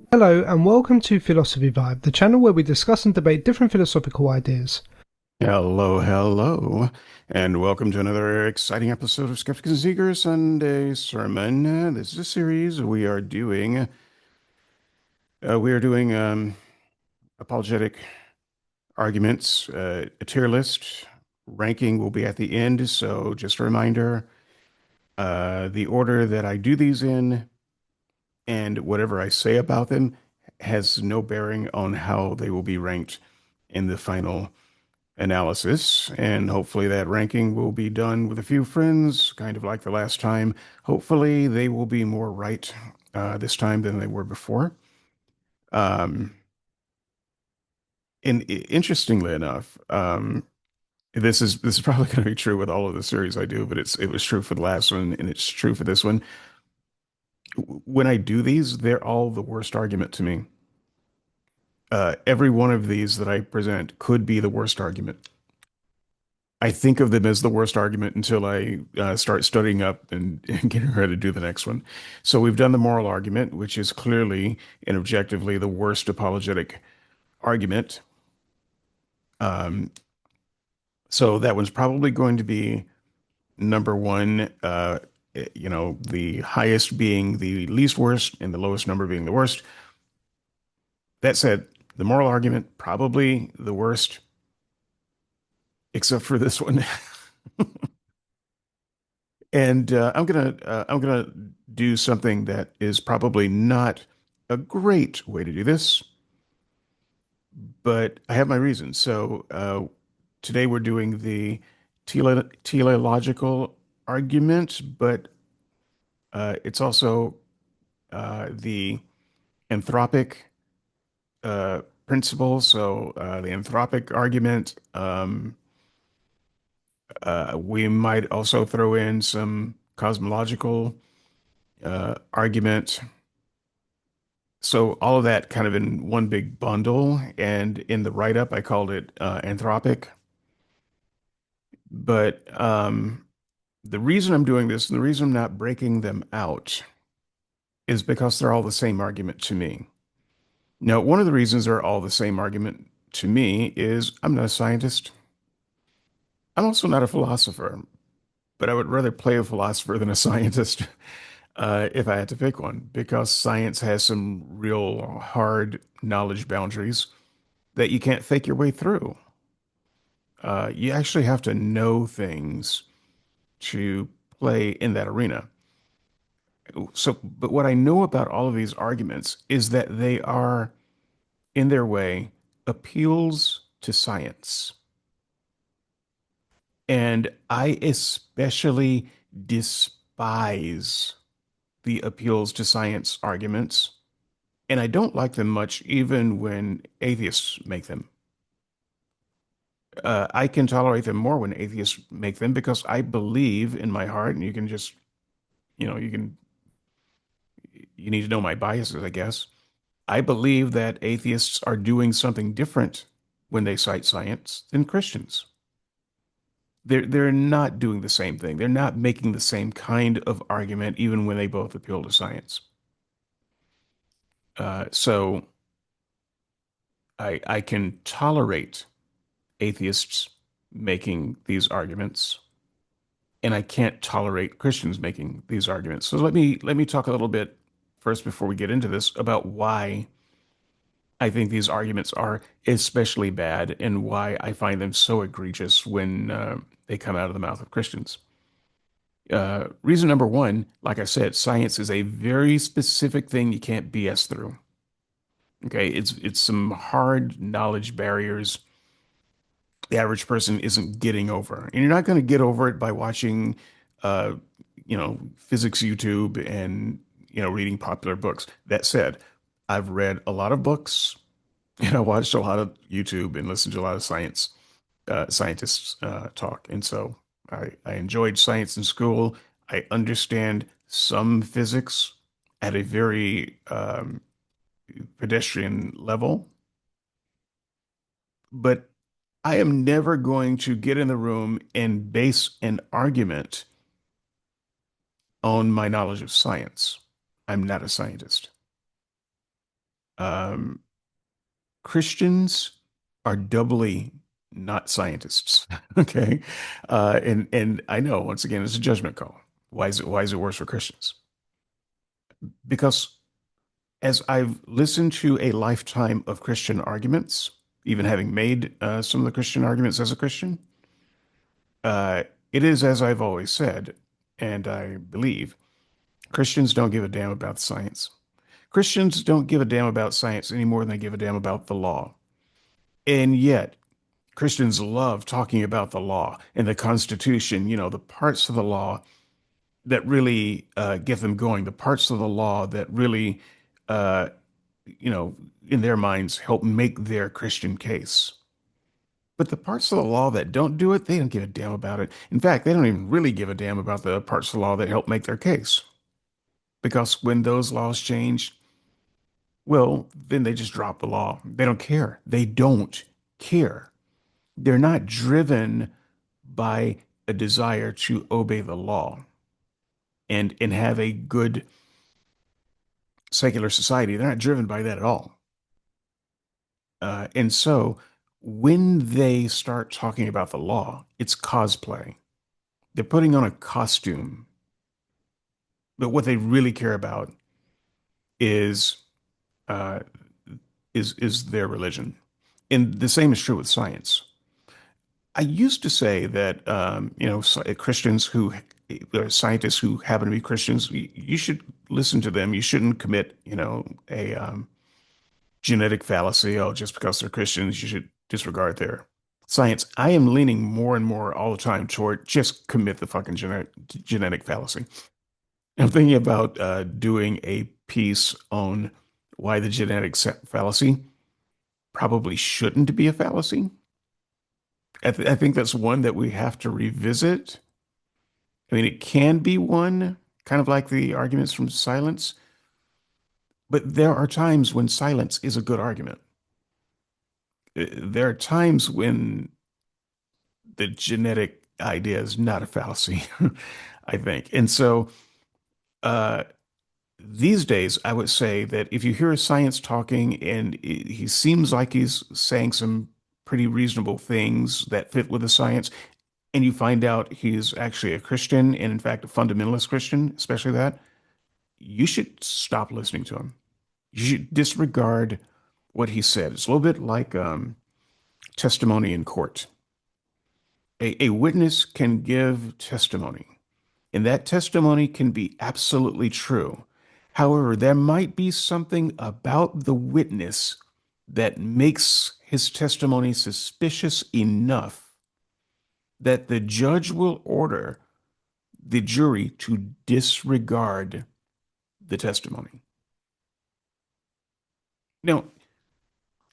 Hello, and welcome to Philosophy Vibe, the channel where we discuss and debate different philosophical ideas. Hello, hello, and welcome to another exciting episode of Skeptics and Seekers Sunday Sermon. This is a series we are doing apologetic arguments, a tier list. Ranking will be at the end, so just a reminder, the order that I do these in and whatever I say about them has no bearing on how they will be ranked in the final analysis, and hopefully that ranking will be done with a few friends, kind of like the last time. Hopefully they will be more right this time than they were before. Um, and interestingly enough, this is probably going to be true with all of the series I do, but it was true for the last one, and it's true for this one. When I do these, they're all the worst argument to me. Every one of these that I present could be the worst argument. I think of them as the worst argument until I start studying up and getting ready to do the next one. So we've done the moral argument, which is clearly and objectively the worst apologetic argument. Um, so that one's probably going to be number one, the highest being the least worst and the lowest number being the worst. That said, the moral argument, probably the worst, except for this one. And I'm gonna do something that is probably not a great way to do this, but I have my reasons. So today we're doing the teleological argument, but it's also the anthropic principle. So the anthropic argument. We might also throw in some cosmological argument. So all of that kind of in one big bundle, and in the write-up, I called it Anthropic. But the reason I'm doing this and the reason I'm not breaking them out is because they're all the same argument to me. Now, one of the reasons they're all the same argument to me is I'm not a scientist. I'm also not a philosopher, but I would rather play a philosopher than a scientist if I had to pick one, because science has some real hard knowledge boundaries that you can't fake your way through. You actually have to know things to play in that arena. So, but what I know about all of these arguments is that they are, in their way, appeals to science. And I especially despise the appeals to science arguments, and I don't like them much even when atheists make them. I can tolerate them more when atheists make them because I believe in my heart, and you can just, you can, you need to know my biases, I guess. I believe that atheists are doing something different when they cite science than Christians. They're not doing the same thing. They're not making the same kind of argument, even when they both appeal to science. So I can tolerate atheists making these arguments, and I can't tolerate Christians making these arguments. So let me talk a little bit first before we get into this about why I think these arguments are especially bad and why I find them so egregious when they come out of the mouth of Christians. Reason number one, like I said, science is a very specific thing you can't BS through. Okay, it's some hard knowledge barriers the average person isn't getting over. And you're not going to get over it by watching, uh, physics YouTube and, reading popular books. That said, I've read a lot of books and I watched a lot of YouTube and listened to a lot of scientists talk. And so I enjoyed science in school. I understand some physics at a very pedestrian level, but I am never going to get in the room and base an argument on my knowledge of science. I'm not a scientist. Um, Christians are doubly not scientists. Okay. And I know once again, it's a judgment call. Why is it worse for Christians? Because as I've listened to a lifetime of Christian arguments, even having made some of the Christian arguments as a Christian, uh, it is as I've always said, and I believe Christians don't give a damn about science. Christians don't give a damn about science any more than they give a damn about the law. And yet, Christians love talking about the law and the Constitution, the parts of the law that really get them going, the parts of the law that really, uh, you know, in their minds, help make their Christian case. But the parts of the law that don't do it, they don't give a damn about it. In fact, they don't even really give a damn about the parts of the law that help make their case. Because when those laws change, well, then they just drop the law. They don't care. They don't care. They're not driven by a desire to obey the law and have a good secular society. They're not driven by that at all. And so when they start talking about the law, it's cosplay. They're putting on a costume, but what they really care about is uh, is their religion. And the same is true with science. I used to say that Christians who scientists who happen to be Christians, you should listen to them. You shouldn't commit, a genetic fallacy. Oh, just because they're Christians, you should disregard their science. I am leaning more and more all the time toward just commit the fucking genetic fallacy. I'm thinking about doing a piece on why the genetic fallacy probably shouldn't be a fallacy. I think that's one that we have to revisit. I mean, it can be one, kind of like the arguments from silence, but there are times when silence is a good argument. There are times when the genetic idea is not a fallacy, I think. And so uh, these days, I would say that if you hear a science talking and he seems like he's saying some pretty reasonable things that fit with the science, and you find out he's actually a Christian and, in fact, a fundamentalist Christian, especially that, you should stop listening to him. You should disregard what he said. It's a little bit like testimony in court. A witness can give testimony, and that testimony can be absolutely true. However, there might be something about the witness that makes his testimony suspicious enough that the judge will order the jury to disregard the testimony. Now,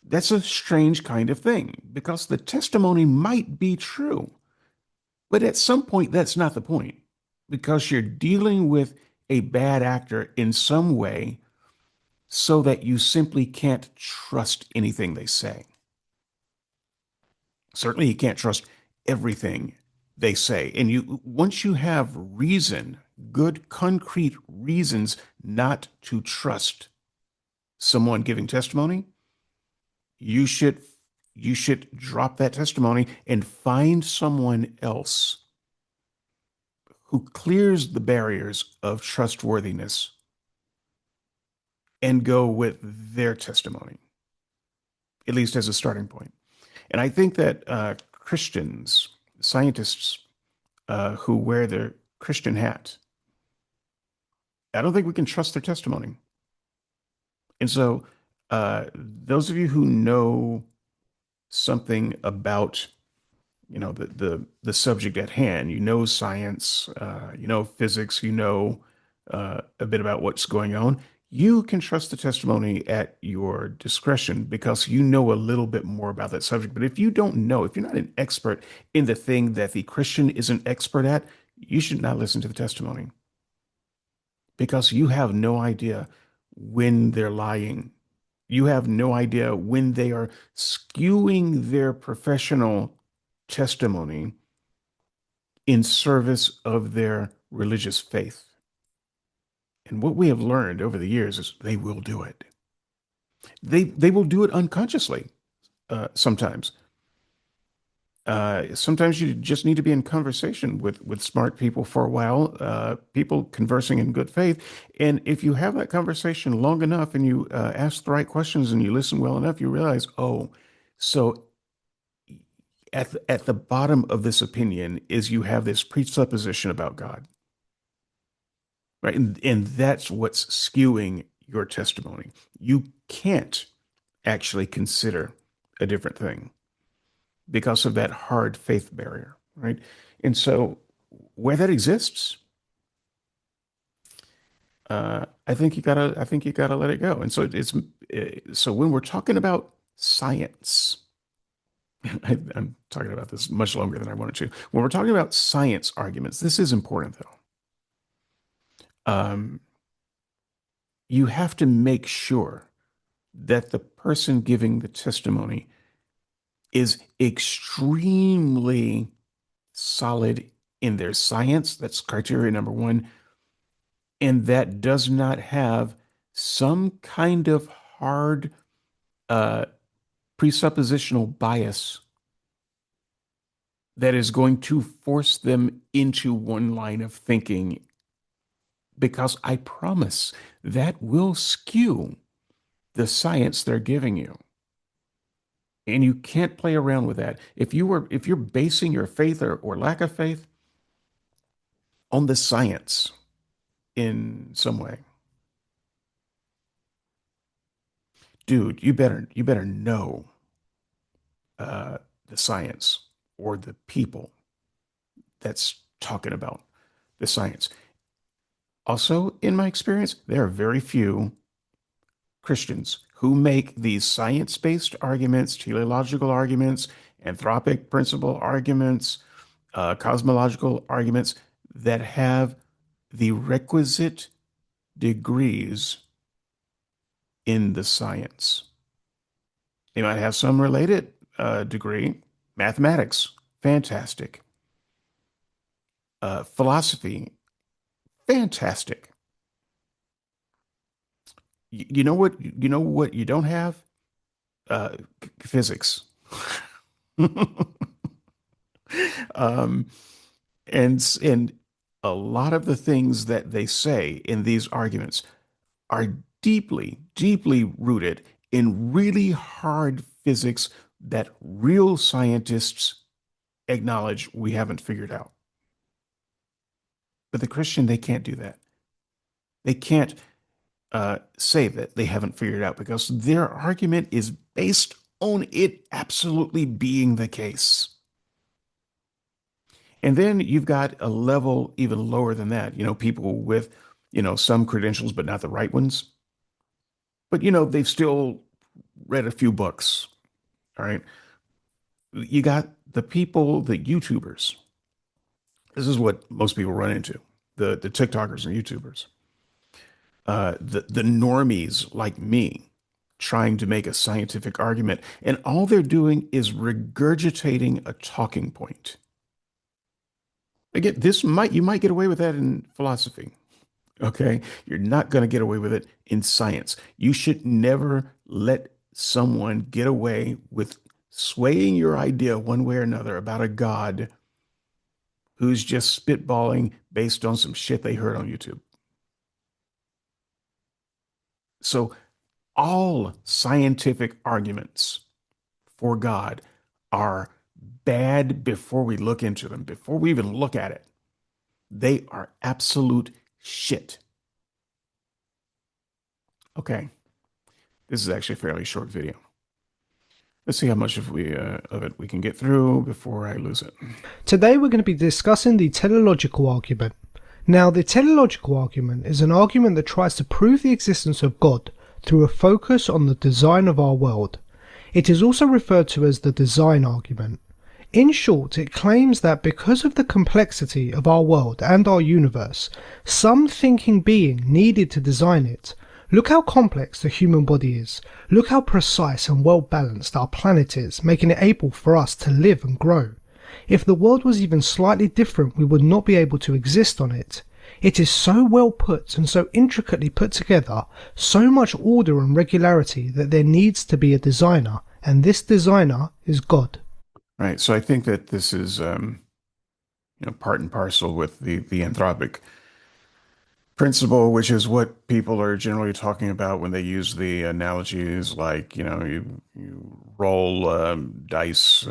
that's a strange kind of thing because the testimony might be true, but at some point, that's not the point because you're dealing with a bad actor in some way so that you simply can't trust anything they say. Certainly, you can't trust everything they say. And once you have reason, good, concrete reasons not to trust someone giving testimony, you should you should drop that testimony and find someone else who clears the barriers of trustworthiness and go with their testimony, at least as a starting point. And I think that Christians, scientists who wear their Christian hat, I don't think we can trust their testimony. And so, those of you who know something about the subject at hand. You know science, you know physics, you know a bit about what's going on. You can trust the testimony at your discretion because you know a little bit more about that subject. But if you don't know, if you're not an expert in the thing that the Christian is an expert at, you should not listen to the testimony because you have no idea when they're lying. You have no idea when they are skewing their professional testimony in service of their religious faith. And what we have learned over the years is they will do it. They will do it unconsciously sometimes. Sometimes you just need to be in conversation with smart people for a while, people conversing in good faith. And if you have that conversation long enough and you ask the right questions and you listen well enough, you realize, oh, so at the bottom of this opinion is you have this presupposition about God, right? And that's what's skewing your testimony. You can't actually consider a different thing because of that hard faith barrier, right? And so where that exists, I think you gotta let it go. And so so when we're talking about science, I'm talking about this much longer than I wanted to. When we're talking about science arguments, this is important though. Um, you have to make sure that the person giving the testimony is extremely solid in their science. That's criteria number one. And that does not have some kind of hard uh, presuppositional bias that is going to force them into one line of thinking, because I promise that will skew the science they're giving you. And you can't play around with that. If you're basing your faith or lack of faith on the science in some way, dude, you better know the science or the people that's talking about the science. Also, in my experience, there are very few Christians who make these science-based arguments, teleological arguments, anthropic principle arguments, cosmological arguments that have the requisite degrees in the science. They might have some related degree, mathematics, fantastic. Philosophy, fantastic. You know what? You know what you don't have? Physics. um, and a lot of the things that they say in these arguments are deeply, deeply rooted in really hard physics that real scientists acknowledge we haven't figured out. But the Christian, they can't do that. They can't say that they haven't figured it out because their argument is based on it absolutely being the case. And then you've got a level even lower than that, people with, some credentials, but not the right ones. But, they've still read a few books. All right. You got the people, the YouTubers. This is what most people run into, the TikTokers and YouTubers. The normies like me trying to make a scientific argument, and all they're doing is regurgitating a talking point. Again, you might get away with that in philosophy. Okay, you're not going to get away with it in science. You should never let someone get away with swaying your idea one way or another about a God who's just spitballing based on some shit they heard on YouTube. So all scientific arguments for God are bad before we look into them, before we even look at it. They are absolute shit. Okay, this is actually a fairly short video. Let's see how much of it we can get through before I lose it. Today we're going to be discussing the teleological argument. Now, the teleological argument is an argument that tries to prove the existence of God through a focus on the design of our world. It is also referred to as the design argument. In short, it claims that because of the complexity of our world and our universe, some thinking being needed to design it. Look how complex the human body is. Look how precise and well balanced our planet is, making it able for us to live and grow. If the world was even slightly different, we would not be able to exist on it. It is so well put and so intricately put together, so much order and regularity that there needs to be a designer, and this designer is God. Right. So I think that this is part and parcel with the anthropic principle, which is what people are generally talking about when they use the analogies like, you roll dice.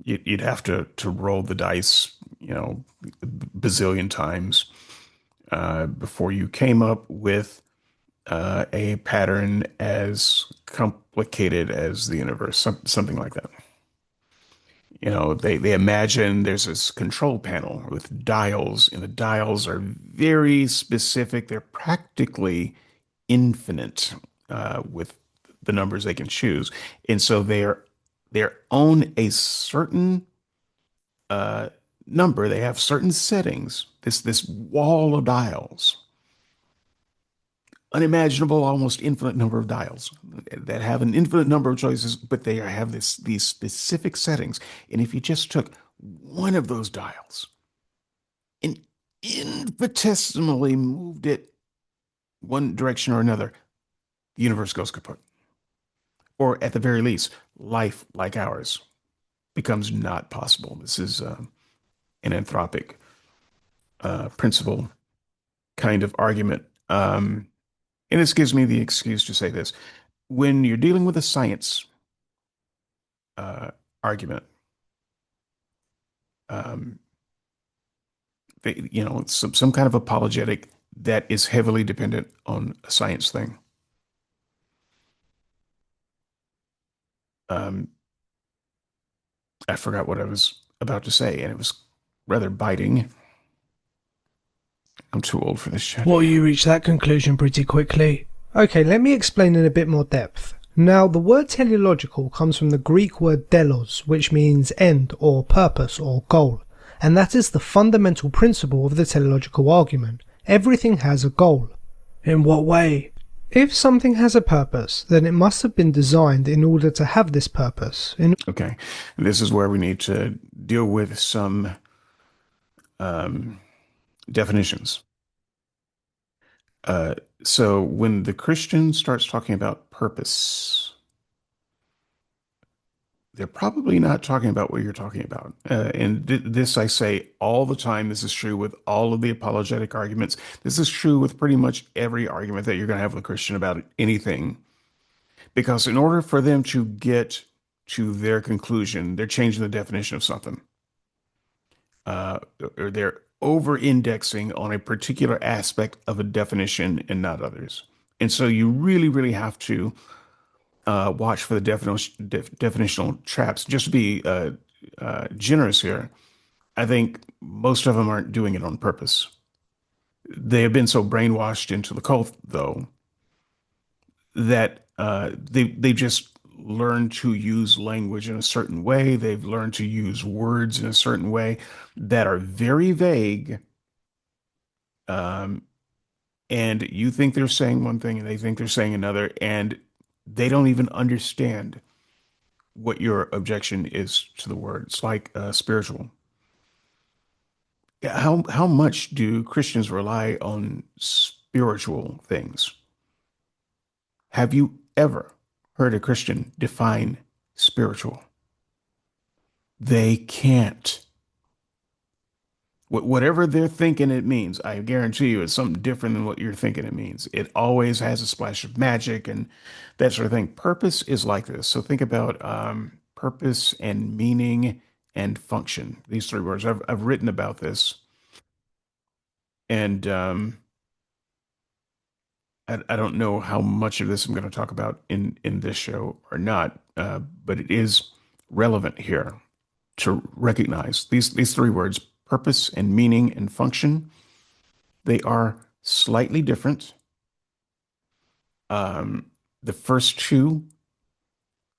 You'd have to roll the dice, bazillion times before you came up with a pattern as complicated as the universe, something like that. They imagine there's this control panel with dials, and the dials are very specific. They're practically infinite with the numbers they can choose. And so they're on a certain uh, number. They have certain settings, this wall of dials, unimaginable, almost infinite number of dials that have an infinite number of choices, but they have these specific settings. And if you just took one of those dials and infinitesimally moved it one direction or another, the universe goes kaput. Or at the very least, life like ours becomes not possible. This is an anthropic principle kind of argument. And this gives me the excuse to say this. When you're dealing with a science uh, argument, um, some kind of apologetic that is heavily dependent on a science thing. Um, I forgot what I was about to say, and it was rather biting. I'm too old for this shit. Well, you reached that conclusion pretty quickly. Okay, let me explain in a bit more depth. Now, the word teleological comes from the Greek word delos, which means end or purpose or goal, and that is the fundamental principle of the teleological argument. Everything has a goal. In what way? If something has a purpose, then it must have been designed in order to have this purpose. Okay, this is where we need to deal with some um, definitions. So when the Christian starts talking about purpose, they're probably not talking about what you're talking about. And this I say all the time. This is true with all of the apologetic arguments. This is true with pretty much every argument that you're going to have with a Christian about anything. Because in order for them to get to their conclusion, they're changing the definition of something. Or they're over-indexing on a particular aspect of a definition and not others. And so you really, really have to watch for the definitional traps. Just to be generous here, I think most of them aren't doing it on purpose. They have been so brainwashed into the cult, though, that they just learned to use language in a certain way. They've learned to use words in a certain way that are very vague. Um, and you think they're saying one thing and they think they're saying another, and they don't even understand what your objection is to the word. It's like spiritual. Yeah, how much do Christians rely on spiritual things? Have you ever heard a Christian define spiritual? They can't. Whatever they're thinking it means, I guarantee you it's something different than what you're thinking it means. It always has a splash of magic and that sort of thing. Purpose is like this. So think about purpose and meaning and function. These three words. I've written about this, and I don't know how much of this I'm going to talk about in this show or not, but it is relevant here to recognize these three words: purpose and meaning and function. They are slightly different. The first two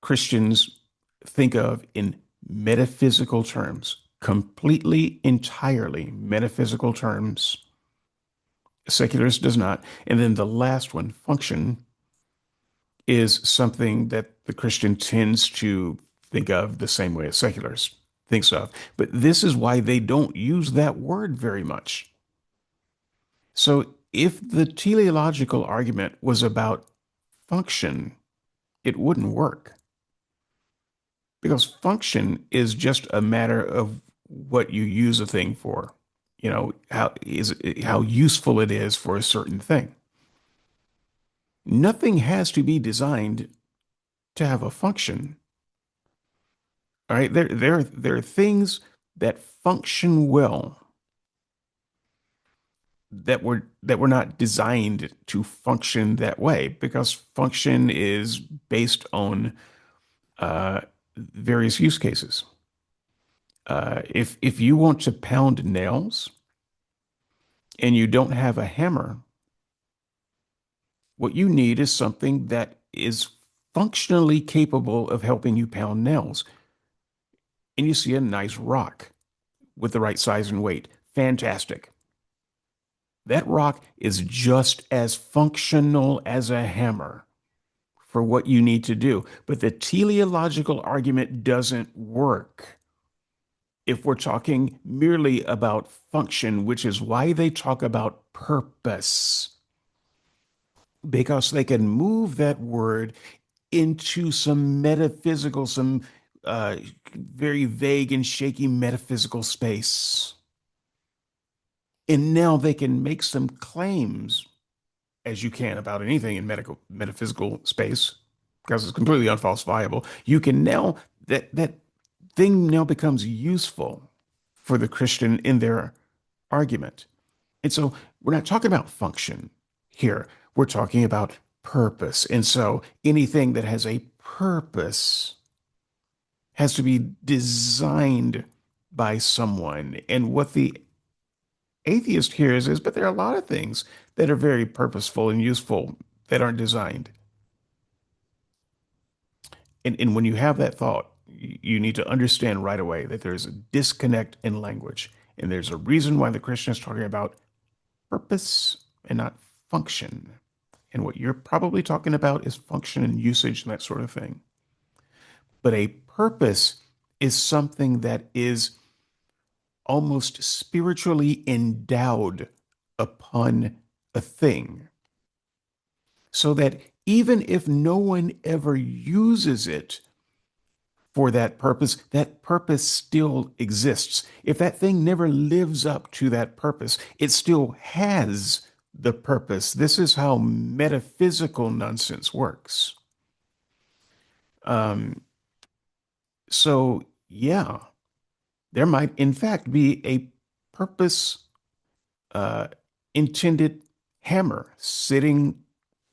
Christians think of in metaphysical terms, completely, entirely metaphysical terms. Secularist does not. And then the last one, function, is something that the Christian tends to think of the same way as secularists. thinks of. But this is why they don't use that word very much. So if the teleological argument was about function, it wouldn't work because function is just a matter of what you use a thing for. How useful it is for a certain thing. Nothing has to be designed to have a function. All right, there are things that function well that were not designed to function that way because function is based on uh, various use cases. If you want to pound nails and you don't have a hammer, what you need is something that is functionally capable of helping you pound nails. And you see a nice rock with the right size and weight. Fantastic. That rock is just as functional as a hammer for what you need to do. But the teleological argument doesn't work if we're talking merely about function, which is why they talk about purpose, because they can move that word into some metaphysical, some very vague and shaky metaphysical space. And now they can make some claims, as you can about anything in metaphysical space, because it's completely unfalsifiable. You can now that thing now becomes useful for the Christian in their argument. And so we're not talking about function here. We're talking about purpose. And so anything that has a purpose has to be designed by someone. And what the atheist hears is, but there are a lot of things that are very purposeful and useful that aren't designed. And when you have that thought, you need to understand right away that there's a disconnect in language. And there's a reason why the Christian is talking about purpose and not function. And what you're probably talking about is function and usage and that sort of thing. But a purpose is something that is almost spiritually endowed upon a thing, so that even if no one ever uses it for that purpose still exists. If that thing never lives up to that purpose, it still has the purpose. This is how metaphysical nonsense works. Um, so, yeah, there might, in fact, be a purpose uh, intended hammer sitting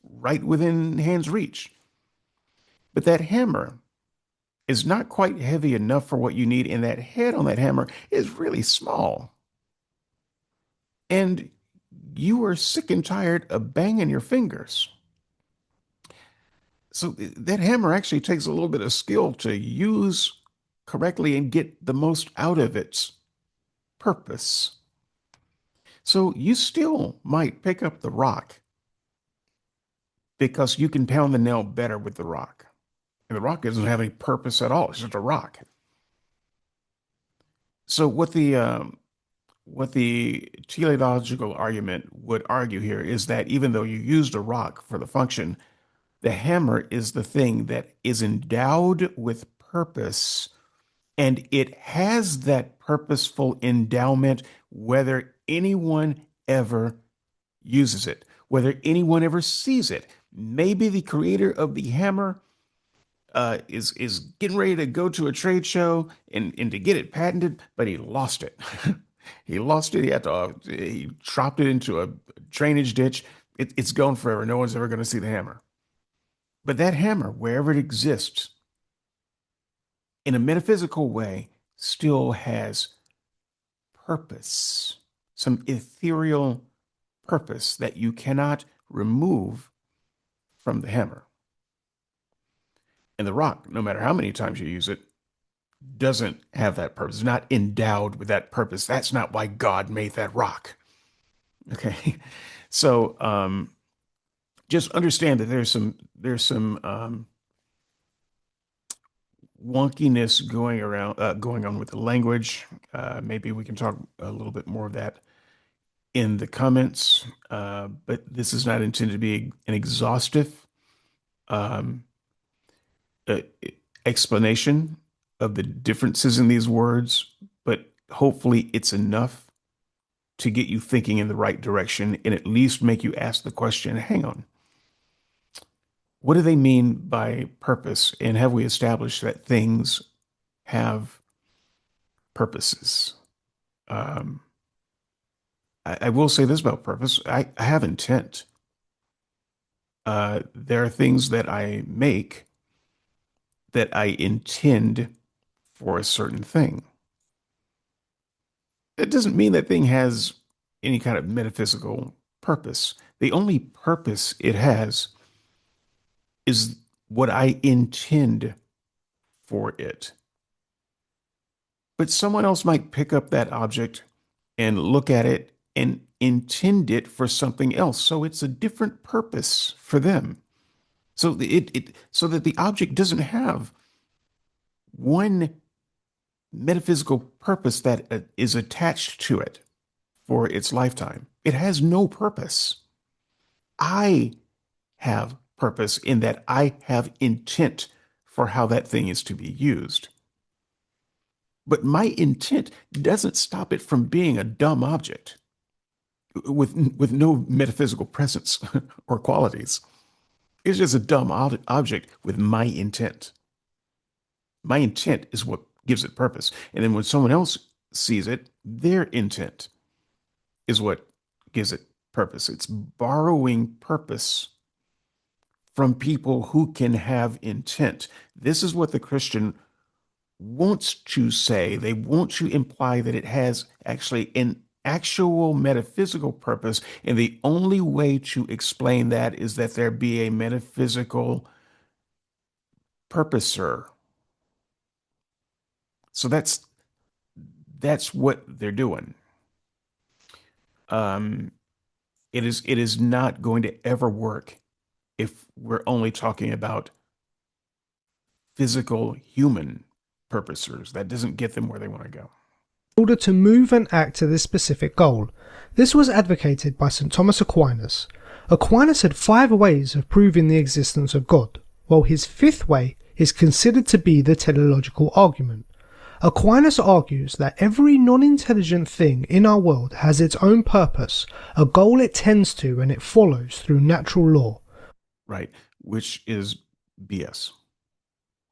right within hand's reach. But that hammer is not quite heavy enough for what you need, and that head on that hammer is really small. And you are sick and tired of banging your fingers. So that hammer actually takes a little bit of skill to use correctly and get the most out of its purpose. So you still might pick up the rock because you can pound the nail better with the rock. And the rock doesn't have any purpose at all. It's just a rock. So what the teleological argument would argue here is that even though you used a rock for the function, the hammer is the thing that is endowed with purpose, and it has that purposeful endowment whether anyone ever uses it, whether anyone ever sees it. Maybe the creator of the hammer is getting ready to go to a trade show and to get it patented, but he lost it. He lost it. He dropped it into a drainage ditch. It's gone forever. No one's ever going to see the hammer. But that hammer, wherever it exists, in a metaphysical way, still has purpose, some ethereal purpose that you cannot remove from the hammer. And the rock, no matter how many times you use it, doesn't have that purpose. It's not endowed with that purpose. That's not why God made that rock. Okay. So just understand that there's some wonkiness going on with the language. Maybe we can talk a little bit more of that in the comments. But this is not intended to be an exhaustive um, uh, explanation of the differences in these words, but hopefully it's enough to get you thinking in the right direction and at least make you ask the question, hang on, what do they mean by purpose? And have we established that things have purposes? Um, I will say this about purpose. I have intent. There are things that I make that I intend for a certain thing. It doesn't mean that thing has any kind of metaphysical purpose. The only purpose it has is what I intend for it. But someone else might pick up that object and look at it and intend it for something else. So it's a different purpose for them. So so that the object doesn't have one metaphysical purpose that is attached to it for its lifetime. It has no purpose. I have purpose in that I have intent for how that thing is to be used. But my intent doesn't stop it from being a dumb object with no metaphysical presence or qualities. It's just a dumb object with my intent. My intent is what gives it purpose. And then when someone else sees it, their intent is what gives it purpose. It's borrowing purpose from people who can have intent. This is what the Christian wants to say. They want to imply that it has actually an actual metaphysical purpose. And the only way to explain that is that there be a metaphysical purposer. So that's what they're doing. Um, it is not going to ever work if we're only talking about physical human purposers. That doesn't get them where they want to go. In order to move and act to this specific goal. This was advocated by St. Thomas Aquinas. Aquinas had 5 ways of proving the existence of God, while his 5th way is considered to be the teleological argument. Aquinas argues that every non-intelligent thing in our world has its own purpose, a goal it tends to and it follows through natural law. Right, which is BS.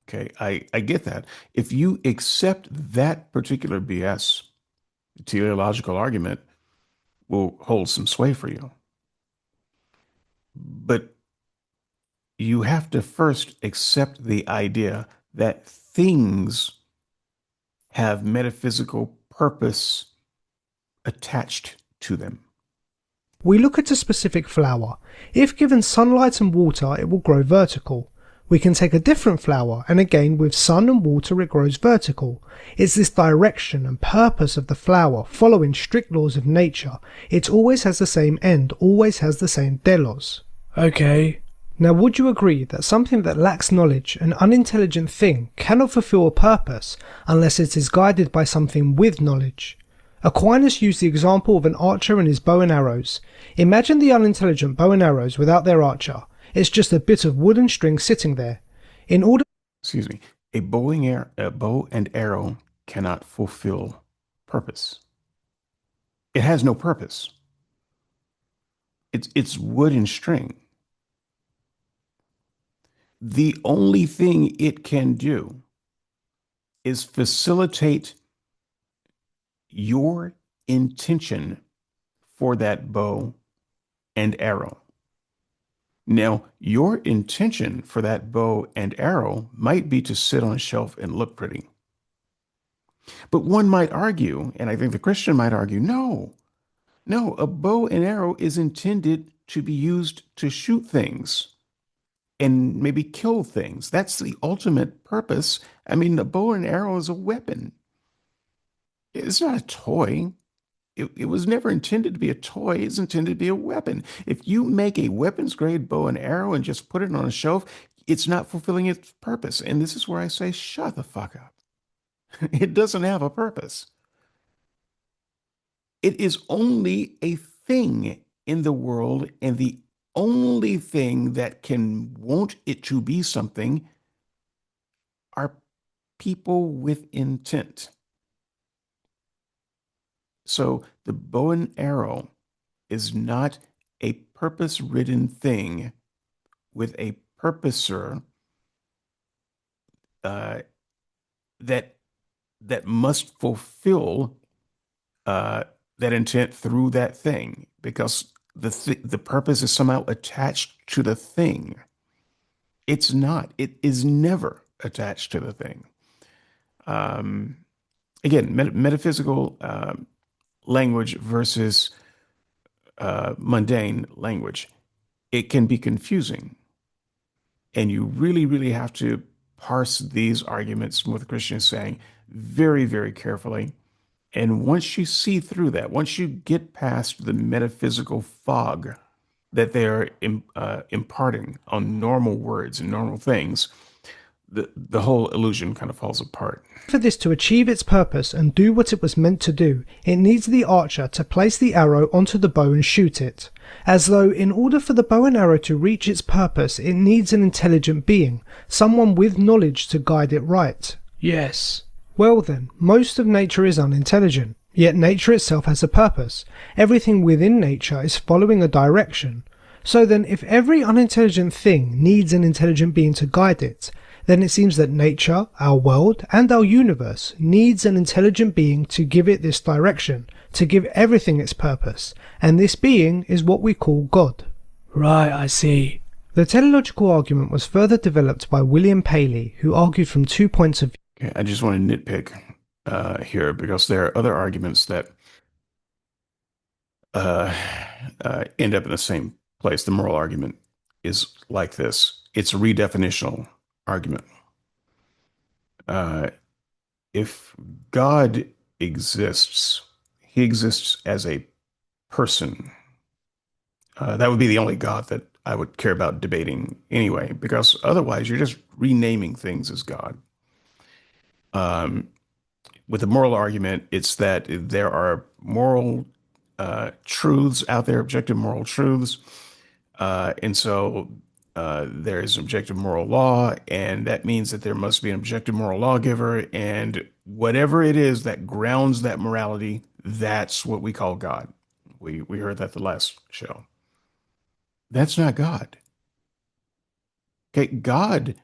Okay, I get that. If you accept that particular BS, the teleological argument will hold some sway for you. But you have to first accept the idea that things have metaphysical purpose attached to them. We look at a specific flower. If given sunlight and water, it will grow vertical. We can take a different flower, and again with sun and water it grows vertical. It's this direction and purpose of the flower following strict laws of nature. It always has the same end, always has the same delos. Okay. Now would you agree that something that lacks knowledge, an unintelligent thing, cannot fulfill a purpose unless it is guided by something with knowledge? Aquinas used the example of an archer and his bow and arrows. Imagine the unintelligent bow and arrows without their archer. It's just a bit of wood and string sitting there. In order Excuse me. A bow and arrow cannot fulfill purpose. It has no purpose. It's wood and string. The only thing it can do is facilitate your intention for that bow and arrow. Now, your intention for that bow and arrow might be to sit on a shelf and look pretty. But one might argue, and I think the Christian might argue, no, a bow and arrow is intended to be used to shoot things and maybe kill things. That's the ultimate purpose. I mean, a bow and arrow is a weapon. It's not a toy. It was never intended to be a toy. It's intended to be a weapon. If you make a weapons grade bow and arrow and just put it on a shelf, it's not fulfilling its purpose. And this is where I say, shut the fuck up. It doesn't have a purpose. It is only a thing in the world, and the only thing that can want it to be something are people with intent. So the bow and arrow is not a purpose ridden thing with a purposer uh, that that must fulfill uh, that intent through that thing, because the purpose is somehow attached to the thing. It's not. It is never attached to the thing. Um, Again, metaphysical language versus mundane language. It can be confusing, and you really, really have to parse these arguments with Christians saying very, very carefully. And once you see through that, once you get past the metaphysical fog that they are imparting on normal words and normal things, the whole illusion kind of falls apart. For this to achieve its purpose and do what it was meant to do, it needs the archer to place the arrow onto the bow and shoot it. As though in order for the bow and arrow to reach its purpose, it needs an intelligent being, someone with knowledge to guide it right. Yes. Well then, most of nature is unintelligent, yet nature itself has a purpose. Everything within nature is following a direction. So then, if every unintelligent thing needs an intelligent being to guide it, then it seems that nature, our world, and our universe needs an intelligent being to give it this direction, to give everything its purpose, and this being is what we call God. Right, I see. The teleological argument was further developed by William Paley, who argued from 2 points of view. Okay, I just want to nitpick here, because there are other arguments that uh, end up in the same place. The moral argument is like this. It's a redefinitional argument. Uh, if God exists, he exists as a person. That would be the only God that I would care about debating anyway, because otherwise you're just renaming things as God. Um, with the moral argument, it's that there are moral truths out there, objective moral truths. And so there's objective moral law, and that means that there must be an objective moral lawgiver. And whatever it is that grounds that morality, that's what we call God. We heard that the last show. That's not God. Okay, God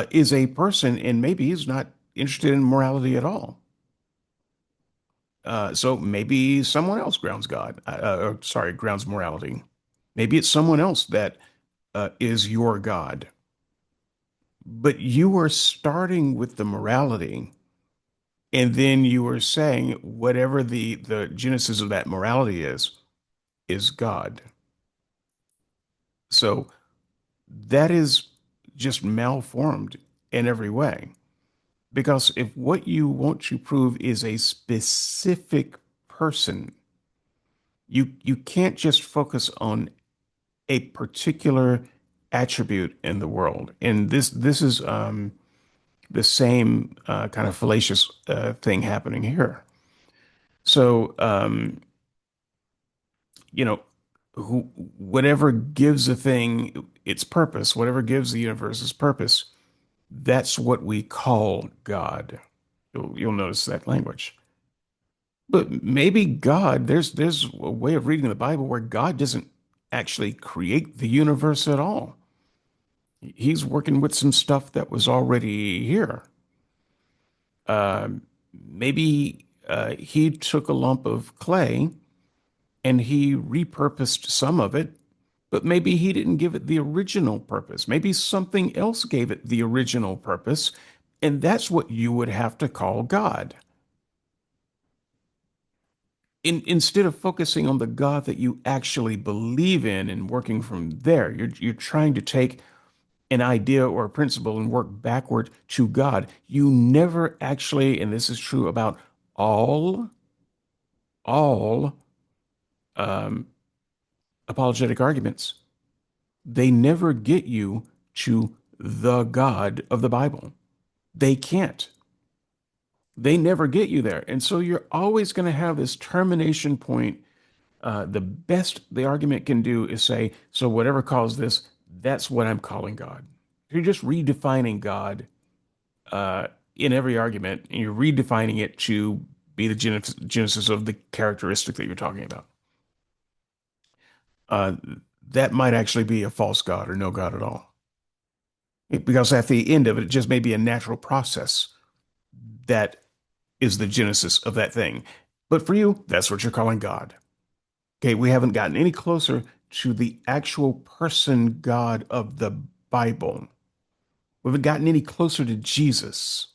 is a person, and maybe he's not interested in morality at all. So maybe someone else grounds God, grounds morality. Maybe it's someone else that is your God. But you are starting with the morality, and then you are saying whatever the genesis of that morality is God. So that is just malformed in every way. Because if what you want to prove is a specific person, you can't just focus on a particular attribute in the world. And this is the same kind of fallacious thing happening here. So you know, whatever gives a thing its purpose, whatever gives the universe its purpose, that's what we call God. You'll notice that language. But maybe God, there's a way of reading the Bible where God doesn't actually create the universe at all. He's working with some stuff that was already here. Uh, Maybe he took a lump of clay and he repurposed some of it, but maybe he didn't give it the original purpose. Maybe something else gave it the original purpose, and that's what you would have to call God. Instead of focusing on the God that you actually believe in and working from there, you're trying to take an idea or a principle and work backward to God. You never actually, and this is true about all um, apologetic arguments, they never get you to the God of the Bible. They can't. They never get you there. And so you're always going to have this termination point. The best the argument can do is say, so whatever calls this, that's what I'm calling God. You're just redefining God uh, in every argument, and you're redefining it to be the genesis of the characteristic that you're talking about. Uh, that might actually be a false God or no God at all. Because at the end of it, it just may be a natural process that is the genesis of that thing. But for you, that's what you're calling God. Okay, we haven't gotten any closer to the actual person God of the Bible. We haven't gotten any closer to Jesus.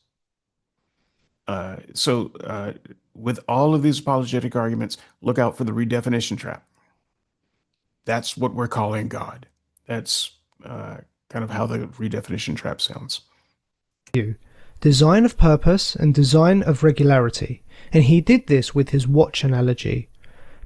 So, with all of these apologetic arguments, look out for the redefinition trap. That's what we're calling God. That's kind of how the redefinition trap sounds. Design of purpose and design of regularity, and he did this with his watch analogy.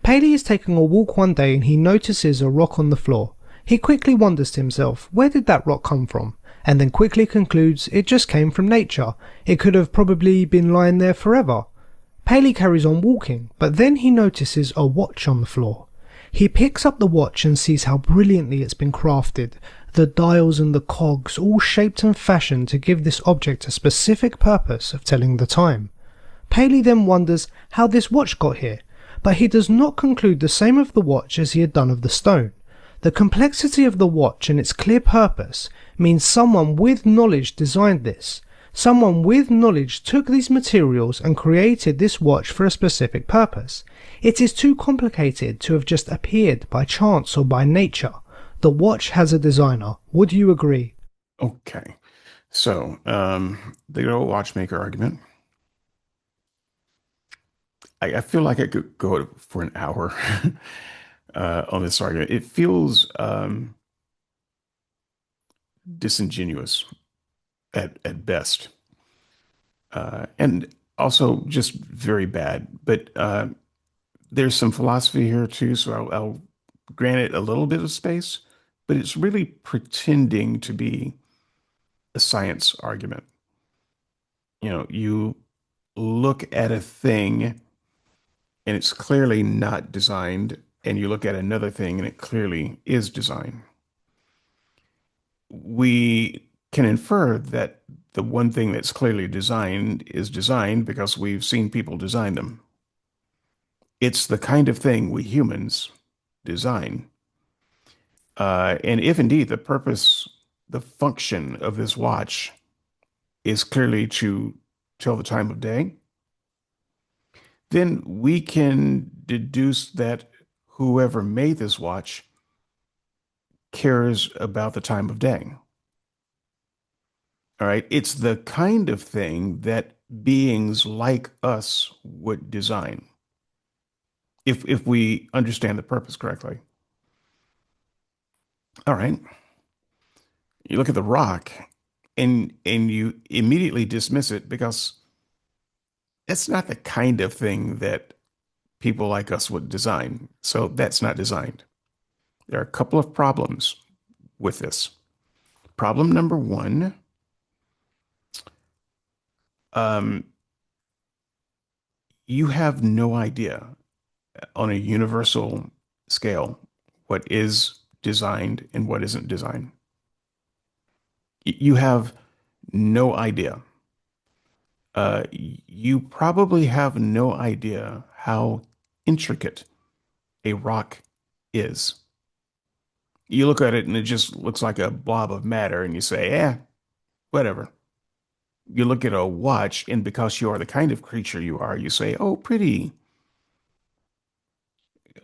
Paley is taking a walk one day and he notices a rock on the floor. He quickly wonders to himself, where did that rock come from? And then quickly concludes it just came from nature. It could have probably been lying there forever. Paley carries on walking, but then he notices a watch on the floor. He picks up the watch and sees how brilliantly it's been crafted, the dials and the cogs all shaped and fashioned to give this object a specific purpose of telling the time. Paley then wonders how this watch got here, but he does not conclude the same of the watch as he had done of the stone. The complexity of the watch and its clear purpose means someone with knowledge designed this. Someone with knowledge took these materials and created this watch for a specific purpose. It is too complicated to have just appeared by chance or by nature. The watch has a designer. Would you agree? Okay. So, the good old watchmaker argument. I feel like I could go for an hour on this argument. It feels disingenuous at best, and also just very bad. But there's some philosophy here too, so I'll grant it a little bit of space. But it's really pretending to be a science argument. You look at a thing and it's clearly not designed, and you look at another thing and it clearly is designed. We can infer that the one thing that's clearly designed is designed because we've seen people design them. It's the kind of thing we humans design. And if indeed the purpose, the function of this watch is clearly to tell the time of day, then we can deduce that whoever made this watch cares about the time of day. All right. It's the kind of thing that beings like us would design if we understand the purpose correctly. All right. You look at the rock and you immediately dismiss it because that's not the kind of thing that people like us would design. So that's not designed. There are a couple of problems with this. Problem number one, you have no idea on a universal scale what is designed and what isn't designed. You have no idea. You probably have no idea how intricate a rock is. You look at it and it just looks like a blob of matter, and you say, whatever. You look at a watch, and because you are the kind of creature you are, you say, oh, pretty.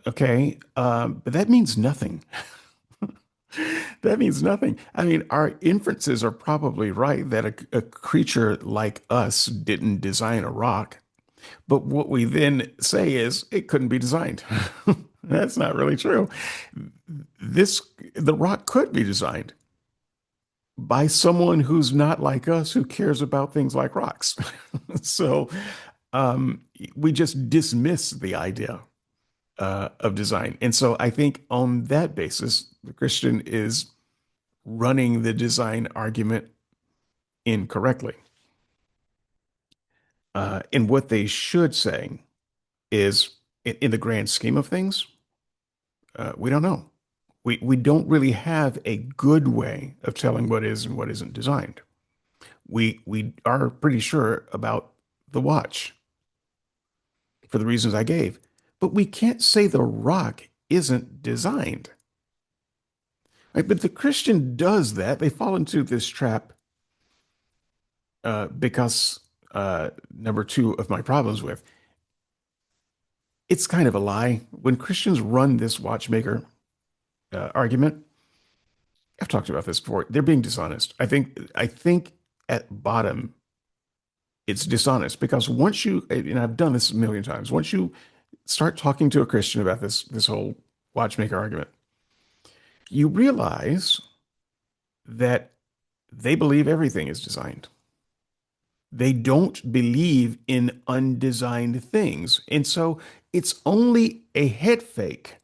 Okay, but that means nothing. That means nothing. I mean, our inferences are probably right that a creature like us didn't design a rock. But what we then say is it couldn't be designed. That's not really true. The rock could be designed by someone who's not like us, who cares about things like rocks. So we just dismiss the idea of design. And so I think on that basis, the Christian is running the design argument incorrectly. And what they should say is, in the grand scheme of things, we don't know. We don't really have a good way of telling what is and what isn't designed. We are pretty sure about the watch for the reasons I gave, but we can't say the rock isn't designed. Right? But the Christian does that. They fall into this trap because number two of my problems with it's kind of a lie. When Christians run this watchmaker argument, I've talked about this before. They're being dishonest. I think at bottom it's dishonest because once you and I've done this a million times. Once you start talking to a Christian about this whole watchmaker argument, you realize that they believe everything is designed. They don't believe in undesigned things. And so it's only a head fake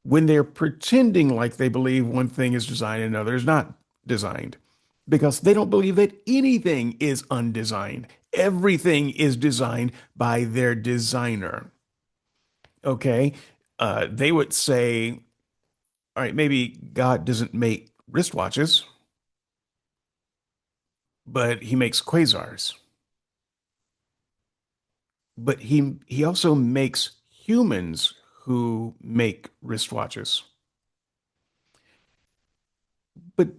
when they're pretending like they believe one thing is designed and another is not designed because they don't believe that anything is undesigned. Everything is designed by their designer. Okay. They would say, all right, maybe God doesn't make wristwatches, but he makes quasars. But he also makes humans who make wristwatches. But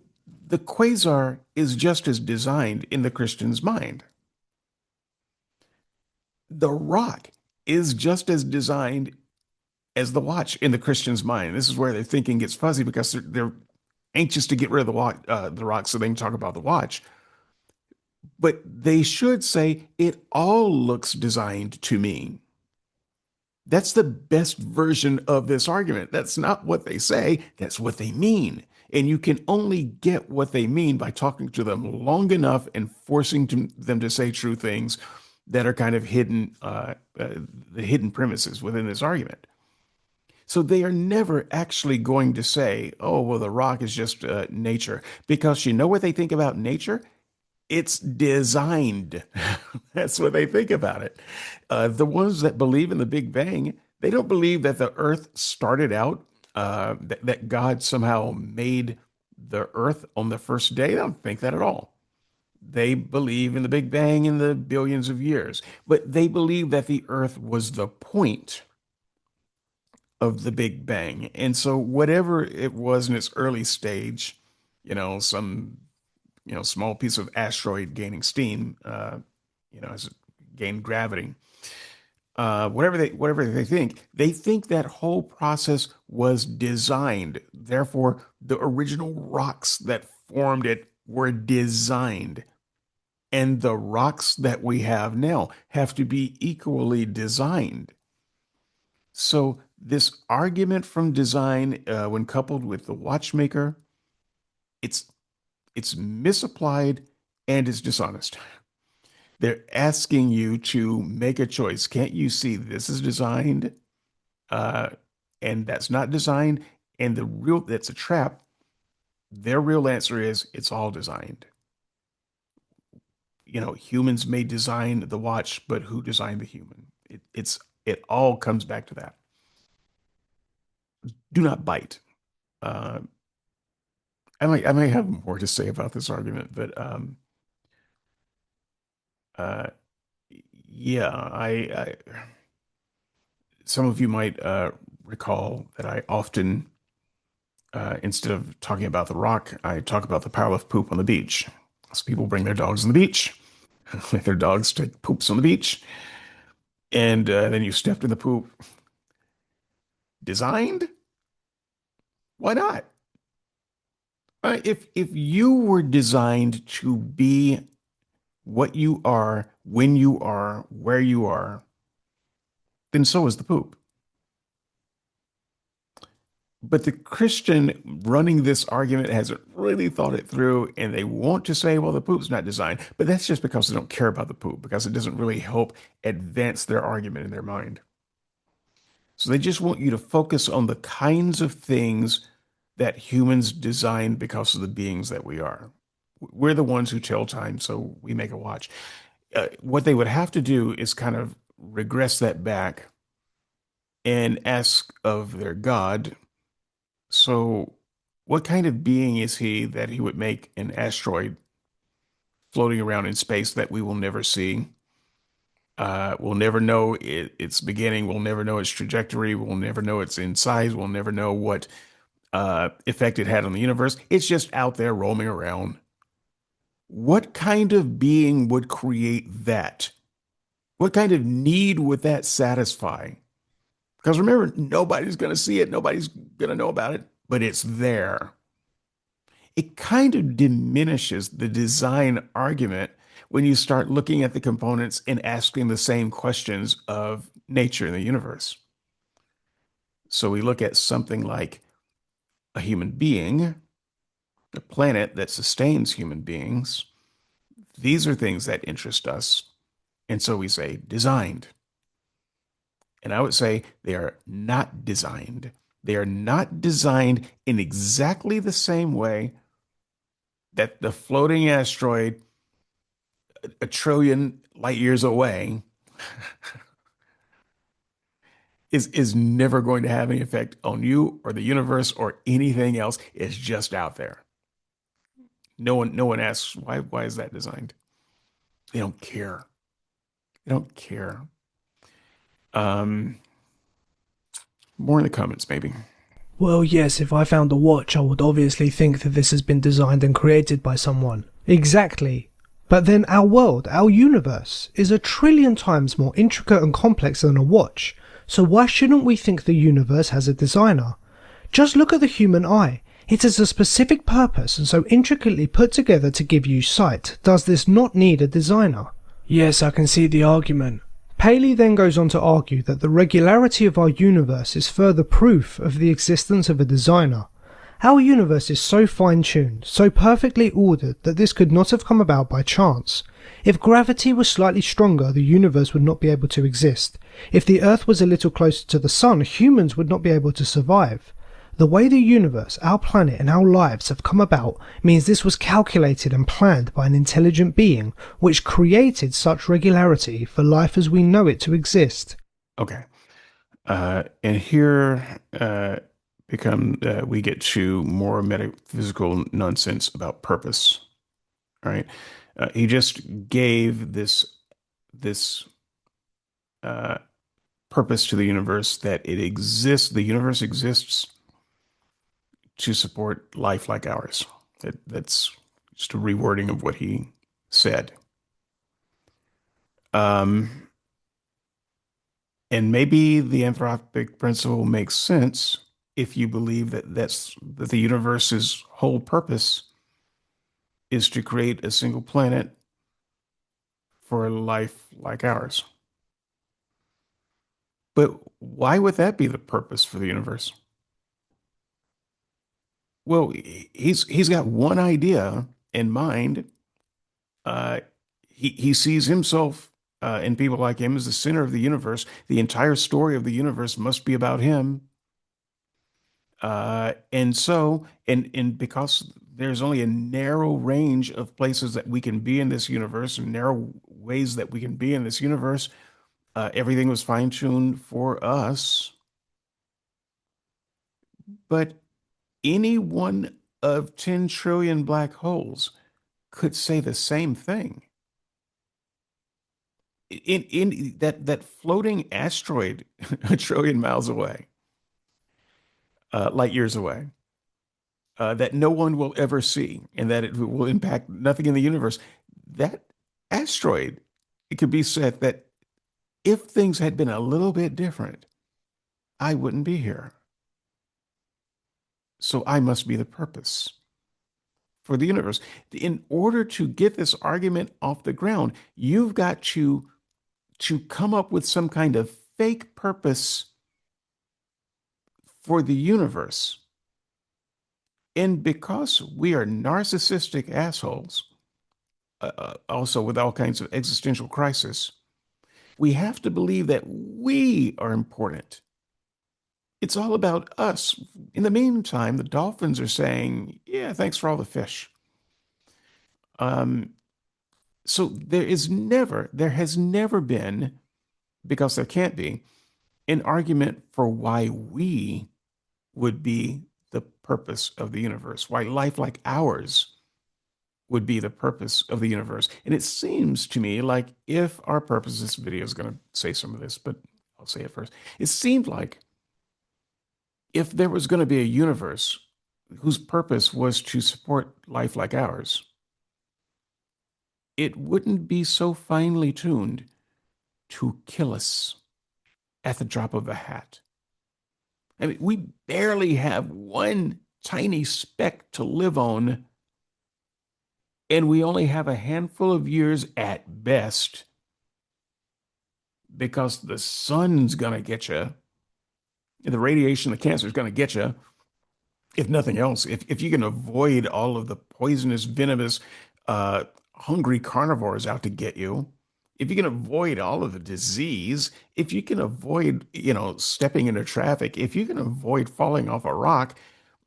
the quasar is just as designed in the Christian's mind. The rock is just as designed as the watch in the Christian's mind. This is where their thinking gets fuzzy because they're anxious to get rid of the rock so they can talk about the watch. But they should say it all looks designed to me. That's the best version of this argument. That's not what they say, that's what they mean. And you can only get what they mean by talking to them long enough and forcing them to say true things that are kind of hidden, the hidden premises within this argument. So they are never actually going to say, oh, well, the rock is just nature. Because you know what they think about nature? It's designed. That's what they think about it. The ones that believe in the Big Bang, they don't believe that the Earth started out, that God somehow made the Earth on the first day. They don't think that at all. They believe in the Big Bang in the billions of years, but they believe that the Earth was the point of the Big Bang. And so whatever it was in its early stage, some small piece of asteroid gaining steam, as it gained gravity. Whatever they think that whole process was designed. Therefore, the original rocks that formed it were designed. And the rocks that we have now have to be equally designed. So this argument from design, when coupled with the watchmaker, it's it's misapplied and it's dishonest. They're asking you to make a choice. Can't you see this is designed uh, and that's not designed? And that's a trap. Their real answer is it's all designed. Humans may design the watch, but who designed the human? It all comes back to that. Do not bite. Uh, I may have more to say about this argument, but uh, yeah, some of you might recall that I often, instead of talking about the rock, I talk about the pile of poop on the beach. So people bring their dogs on the beach, let their dogs take poops on the beach, and then you stepped in the poop. Designed? Why not? If you were designed to be what you are, when you are, where you are, then so is the poop. But the Christian running this argument hasn't really thought it through, and they want to say, well, the poop's not designed. But that's just because they don't care about the poop, because it doesn't really help advance their argument in their mind. So they just want you to focus on the kinds of things that humans designed because of the beings that we are. We're the ones who tell time, so we make a watch. What they would have to do is kind of regress that back and ask of their God, so what kind of being is he that he would make an asteroid floating around in space that we will never see? We'll never know its beginning. We'll never know its trajectory. We'll never know its in size. We'll never know what effect it had on the universe. It's just out there roaming around. What kind of being would create that? What kind of need would that satisfy? Because remember, nobody's going to see it. Nobody's going to know about it, but it's there. It kind of diminishes the design argument when you start looking at the components and asking the same questions of nature and the universe. So we look at something like a human being, a planet that sustains human beings. These are things that interest us. And so we say designed. And I would say they are not designed. They are not designed in exactly the same way that the floating asteroid a trillion light years away is never going to have any effect on you or the universe or anything else. It's just out there. No one asks why is that designed? They don't care. They don't care. Um, More in the comments, maybe. Well, yes, if I found a watch, I would obviously think that this has been designed and created by someone. Exactly. But then our world, our universe, is a trillion times more intricate and complex than a watch, so why shouldn't we think the universe has a designer? Just look at the human eye. It has a specific purpose and so intricately put together to give you sight. Does this not need a designer? Yes, I can see the argument. Paley then goes on to argue that the regularity of our universe is further proof of the existence of a designer. Our universe is so fine-tuned, so perfectly ordered that this could not have come about by chance. If gravity was slightly stronger, the universe would not be able to exist. If the Earth was a little closer to the Sun, humans would not be able to survive. The way the universe, our planet and our lives have come about means this was calculated and planned by an intelligent being which created such regularity for life as we know it to exist. Okay. And here we get to more metaphysical nonsense about purpose. All right. He just gave this uh, purpose to the universe, that it exists. The universe exists to support life like ours. That's just a rewording of what he said. Um, and maybe the anthropic principle makes sense if you believe that the universe's whole purpose is to create a single planet for a life like ours. But why would that be the purpose for the universe? Well, he's got one idea in mind. Uh, he sees himself and people like him as the center of the universe. The entire story of the universe must be about him. And because there's only a narrow range of places that we can be in this universe and narrow ways that we can be in this universe, everything was fine-tuned for us. But any one of 10 trillion black holes could say the same thing. In that floating asteroid a trillion miles away, light years away, that no one will ever see, and that it will impact nothing in the universe. That asteroid, it could be said that if things had been a little bit different, I wouldn't be here. So I must be the purpose for the universe. In order to get this argument off the ground, you've got to come up with some kind of fake purpose for the universe. And because we are narcissistic assholes, also with all kinds of existential crisis, we have to believe that we are important. It's all about us. In the meantime, the dolphins are saying, yeah, thanks for all the fish. Um, so there has never been, because there can't be, an argument for why we would be the purpose of the universe, why life like ours would be the purpose of the universe. And it seems to me like if our purpose, this video is going to say some of this, but I'll say it first. It seemed like if there was going to be a universe whose purpose was to support life like ours, it wouldn't be so finely tuned to kill us at the drop of a hat. I mean, we barely have one tiny speck to live on, and we only have a handful of years at best because the sun's going to get you. The radiation, the cancer is going to get you. If nothing else, if you can avoid all of the poisonous, venomous, hungry carnivores out to get you, if you can avoid all of the disease, if you can avoid, stepping into traffic, if you can avoid falling off a rock,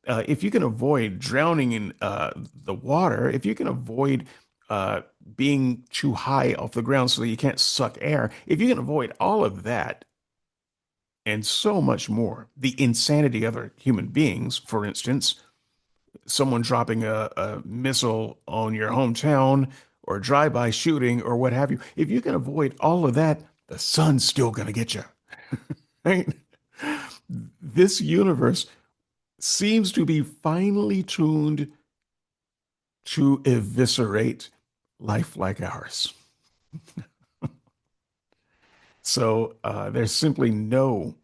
if you can avoid drowning in the water, if you can avoid being too high off the ground so that you can't suck air, if you can avoid all of that and so much more, the insanity of other human beings, for instance, someone dropping a missile on your hometown or drive-by shooting or what have you, if you can avoid all of that, the sun's still going to get you. Right? This universe seems to be finely tuned to eviscerate life like ours. So there's simply no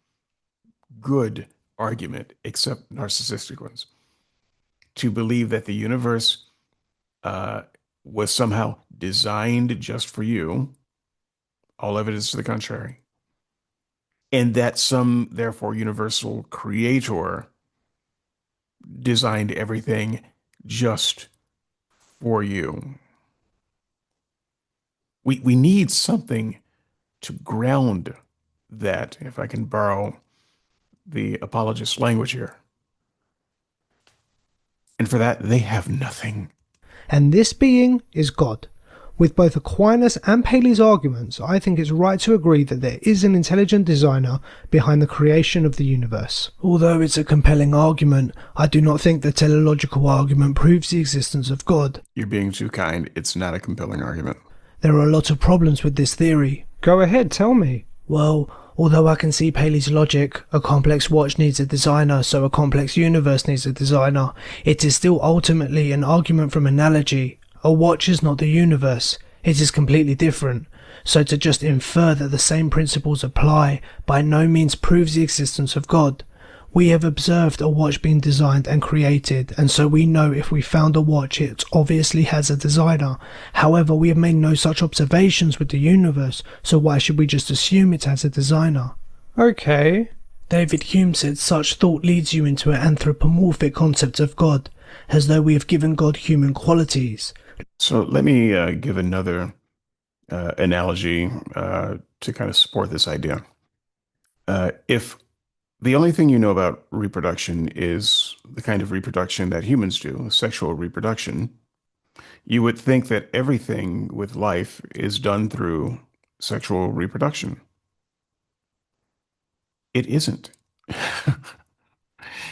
good argument, except narcissistic ones, to believe that the universe uh, was somehow designed just for you. All evidence to the contrary. And that some, therefore, universal creator designed everything just for you. We need something to ground that, if I can borrow the apologist language here. And for that, they have nothing. And this being is God. With both Aquinas and Paley's arguments, I think it's right to agree that there is an intelligent designer behind the creation of the universe. Although it's a compelling argument, I do not think the teleological argument proves the existence of God. You're being too kind. It's not a compelling argument. There are a lot of problems with this theory. Go ahead, tell me. Well, although I can see Paley's logic, a complex watch needs a designer, so a complex universe needs a designer, it is still ultimately an argument from analogy. A watch is not the universe, it is completely different. So to just infer that the same principles apply by no means proves the existence of God. We have observed a watch being designed and created, and so we know if we found a watch it obviously has a designer. However, we have made no such observations with the universe, so why should we just assume it has a designer? Okay. David Hume said such thought leads you into an anthropomorphic concept of God, as though we have given God human qualities. So let me give another analogy to kind of support this idea. If the only thing you know about reproduction is the kind of reproduction that humans do, sexual reproduction, you would think that everything with life is done through sexual reproduction. It isn't.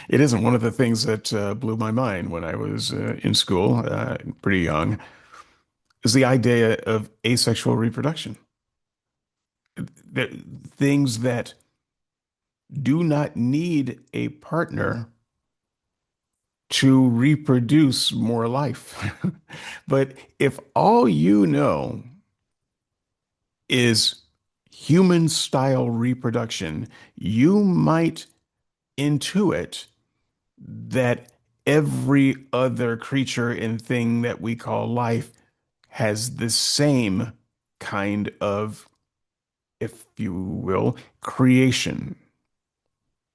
It isn't. One of the things that blew my mind when I was in school, pretty young, is the idea of asexual reproduction. That things that do not need a partner to reproduce more life. But if all you know is human style reproduction, you might intuit that every other creature and thing that we call life has the same kind of, if you will, creation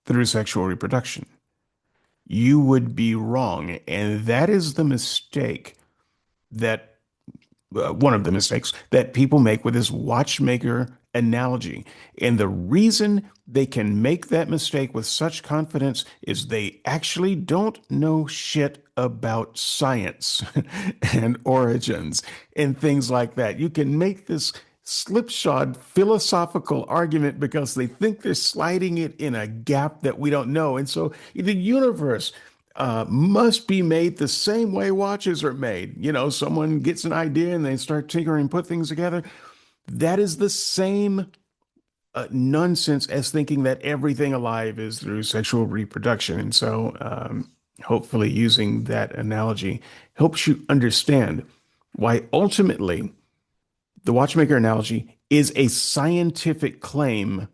through sexual reproduction. You would be wrong. And that is the mistake that, one of the mistakes that people make with this watchmaker analogy. And the reason they can make that mistake with such confidence is they actually don't know shit about science and origins and things like that. You can make this slipshod philosophical argument because they think they're sliding it in a gap that we don't know. And so the universe must be made the same way watches are made. You know, someone gets an idea and they start tinkering and put things together. That is the same nonsense as thinking that everything alive is through sexual reproduction. And so, hopefully, using that analogy helps you understand why ultimately the watchmaker analogy is a scientific claim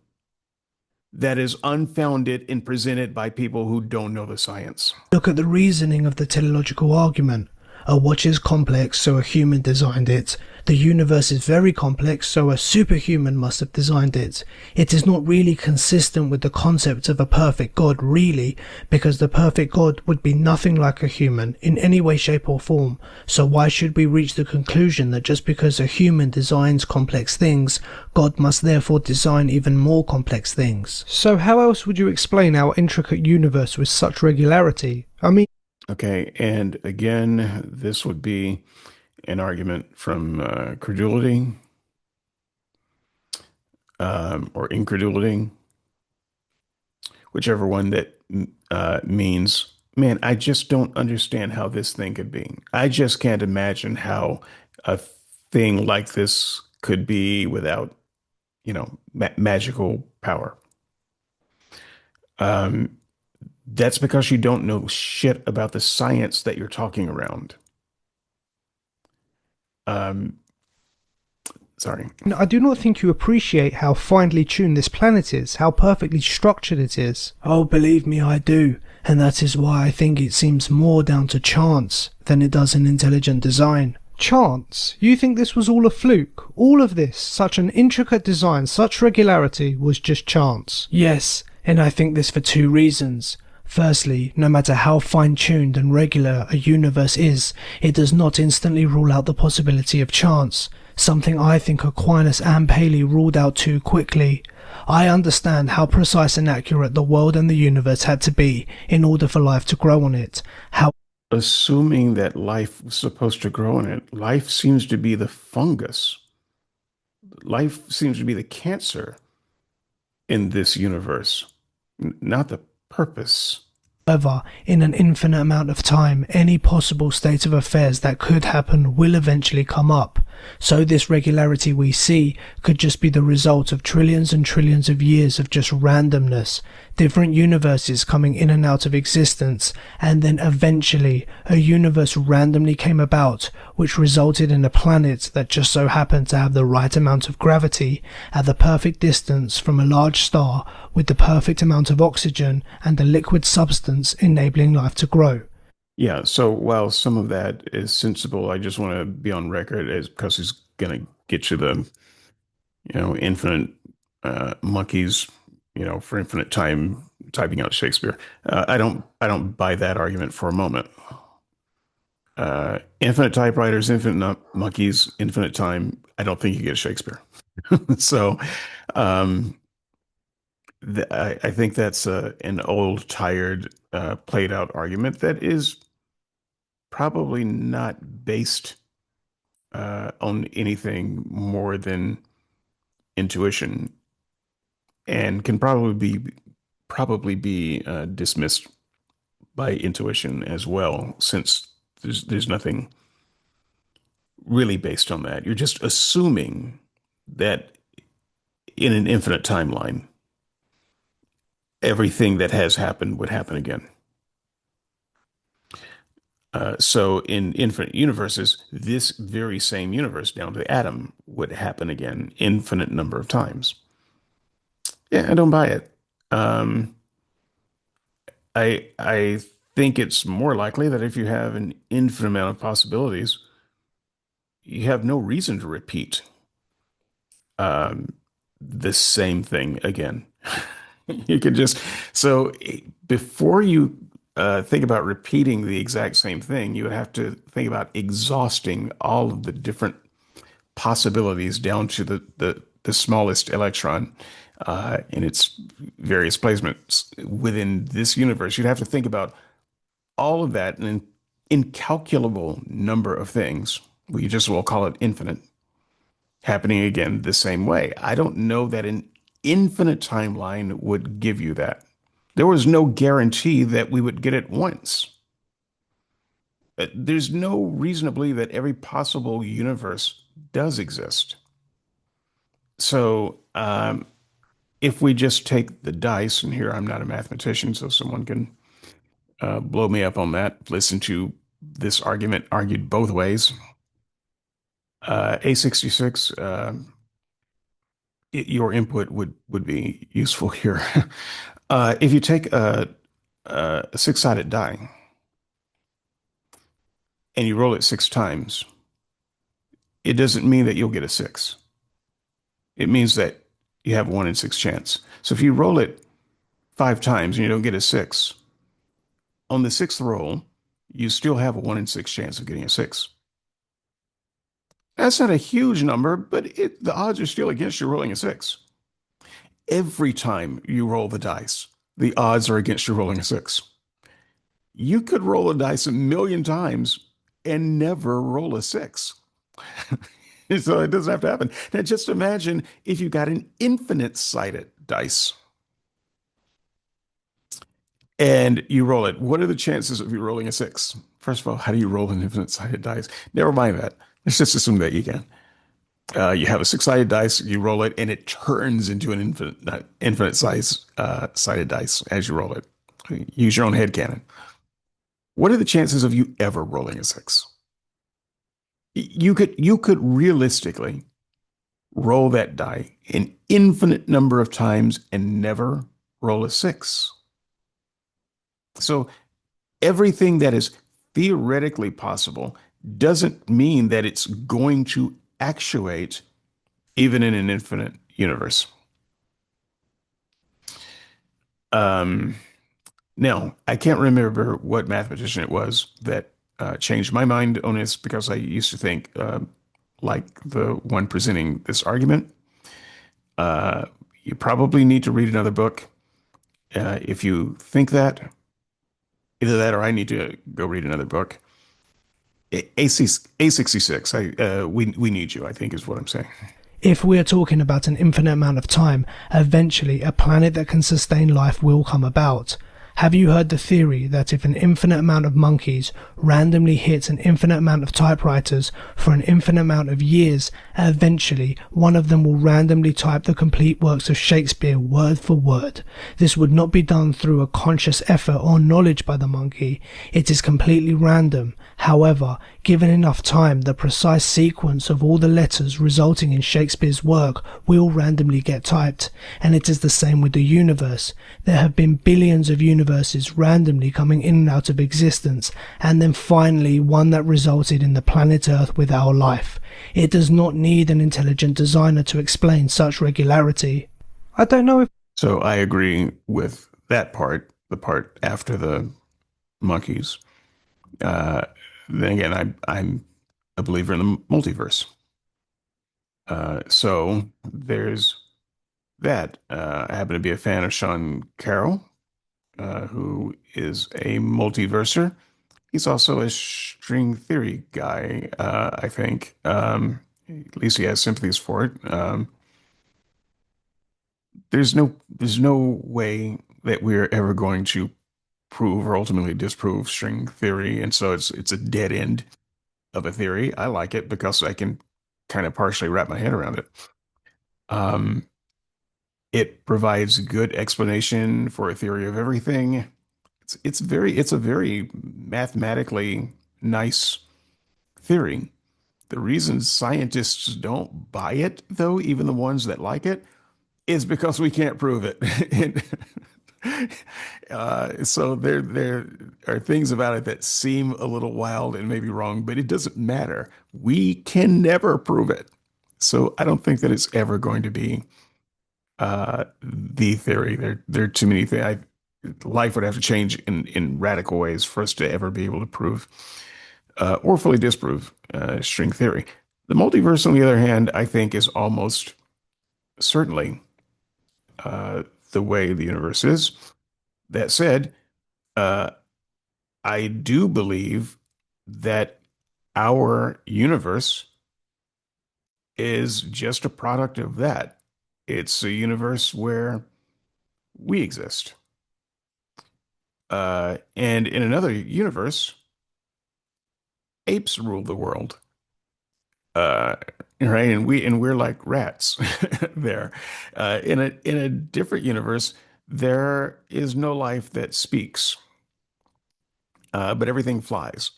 that is unfounded and presented by people who don't know the science. Look at the reasoning of the teleological argument. A watch is complex, so a human designed it. The universe is very complex, so a superhuman must have designed it. It is not really consistent with the concept of a perfect God, really, because the perfect God would be nothing like a human in any way, shape or form. So why should we reach the conclusion that just because a human designs complex things, God must therefore design even more complex things? So how else would you explain our intricate universe with such regularity? I mean, okay, and again, this would be an argument from credulity or incredulity, whichever one that means, man, I just don't understand how this thing could be. I just can't imagine how a thing like this could be without, magical power. Um, that's because you don't know shit about the science that you're talking around. Um, Sorry. I do not think you appreciate how finely tuned this planet is, how perfectly structured it is. Oh, believe me, I do. And that is why I think it seems more down to chance than it does in intelligent design. Chance? You think this was all a fluke? All of this, such an intricate design, such regularity, was just chance? Yes, and I think this for two reasons. Firstly, no matter how fine-tuned and regular a universe is, it does not instantly rule out the possibility of chance, something I think Aquinas and Paley ruled out too quickly. I understand how precise and accurate the world and the universe had to be in order for life to grow on it. Assuming that life was supposed to grow in it, life seems to be the fungus. Life seems to be the cancer in this universe, not the purpose. However, in an infinite amount of time, any possible state of affairs that could happen will eventually come up. So this regularity we see could just be the result of trillions and trillions of years of just randomness, different universes coming in and out of existence, and then eventually a universe randomly came about, which resulted in a planet that just so happened to have the right amount of gravity at the perfect distance from a large star with the perfect amount of oxygen and a liquid substance enabling life to grow. Yeah, so while some of that is sensible, I just want to be on record as because he's going to get you the, infinite monkeys, for infinite time typing out Shakespeare. I don't buy that argument for a moment. Infinite typewriters, infinite monkeys, infinite time. I don't think you get Shakespeare. So, um, I think that's an old, tired, played out argument that is probably not based on anything more than intuition, and can probably be dismissed by intuition as well, since there's nothing really based on that. You're just assuming that in an infinite timeline, everything that has happened would happen again. So in infinite universes, this very same universe down to the atom would happen again infinite number of times. Yeah, I don't buy it. Um, I think it's more likely that if you have an infinite amount of possibilities, you have no reason to repeat um, the same thing again. You could just so before you think about repeating the exact same thing, you would have to think about exhausting all of the different possibilities down to the the smallest electron in its various placements within this universe. You'd have to think about all of that and an incalculable number of things. We just will call it infinite, happening again the same way. I don't know that an infinite timeline would give you that. There was no guarantee that we would get it once. There's no reason to believe that every possible universe does exist. So, if we just take the dice, and here I'm not a mathematician, so someone can blow me up on that, listen to this argument argued both ways. A66, your input would be useful here. If you take a six-sided die and you roll it six times, it doesn't mean that you'll get a six. It means that you have 1 in 6 chance. So if you roll it 5 times and you don't get a six, on the sixth roll, you still have a 1 in 6 chance of getting a six. That's not a huge number, but the odds are still against you rolling a six. Every time you roll the dice, the odds are against you rolling a six. You could roll a dice 1,000,000 times and never roll a six. So it doesn't have to happen. Now just imagine if you got an infinite-sided dice and you roll it. What are the chances of you rolling a six? First of all, how do you roll an infinite-sided dice? Never mind that. Let's just assume that you can. You have a six-sided dice, you roll it, and it turns into an sided dice as you roll it. Use your own head cannon. What are the chances of you ever rolling a six? You could realistically roll that die an infinite number of times and never roll a six. So everything that is theoretically possible doesn't mean that it's going to actuate even in an infinite universe. Now, I can't remember what mathematician it was that changed my mind on this because I used to think, like the one presenting this argument, you probably need to read another book. If you think that, either that or I need to go read another book. A66, we need you, I think is what I'm saying. If we are talking about an infinite amount of time, eventually a planet that can sustain life will come about. Have you heard the theory that if an infinite amount of monkeys randomly hits an infinite amount of typewriters for an infinite amount of years, eventually one of them will randomly type the complete works of Shakespeare word for word? This would not be done through a conscious effort or knowledge by the monkey. It is completely random. However, given enough time, the precise sequence of all the letters resulting in Shakespeare's work will randomly get typed, and it is the same with the universe. There have been billions of universes randomly coming in and out of existence, and then finally one that resulted in the planet Earth with our life. It does not need an intelligent designer to explain such regularity. I don't know if... So I agree with that part, the part after the monkeys. Then again, I'm a believer in the multiverse. So there's that. I happen to be a fan of Sean Carroll, who is a multiverser. He's also a string theory guy, I think. At least he has sympathies for it. There's no way that we're ever going to prove or ultimately disprove string theory, and so it's a dead end of a theory. I like it because I can kind of partially wrap my head around it. It provides good explanation for a theory of everything. It's a very mathematically nice theory. The reason scientists don't buy it, though, even the ones that like it, is because we can't prove it. So there are things about it that seem a little wild and maybe wrong, but it doesn't matter. We can never prove it. So I don't think that it's ever going to be the theory. There are too many things. Life would have to change in radical ways for us to ever be able to prove or fully disprove string theory. The multiverse, on the other hand, I think is almost certainly uh, the way the universe is. That said, uh, I do believe that our universe is just a product of that. It's a universe where we exist. And in another universe, apes rule the world. Uh, right, and we're like rats there. In a different universe, there is no life that speaks, but everything flies.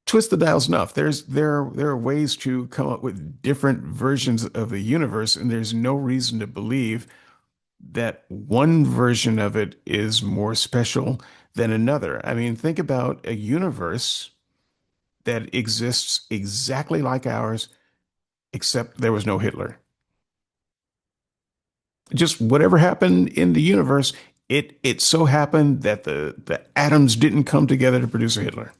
Twist the dials enough. There are ways to come up with different versions of the universe, and there's no reason to believe that one version of it is more special than another. I mean, think about a universe that exists exactly like ours, except there was no Hitler. Just whatever happened in the universe, it so happened that the atoms didn't come together to produce a Hitler.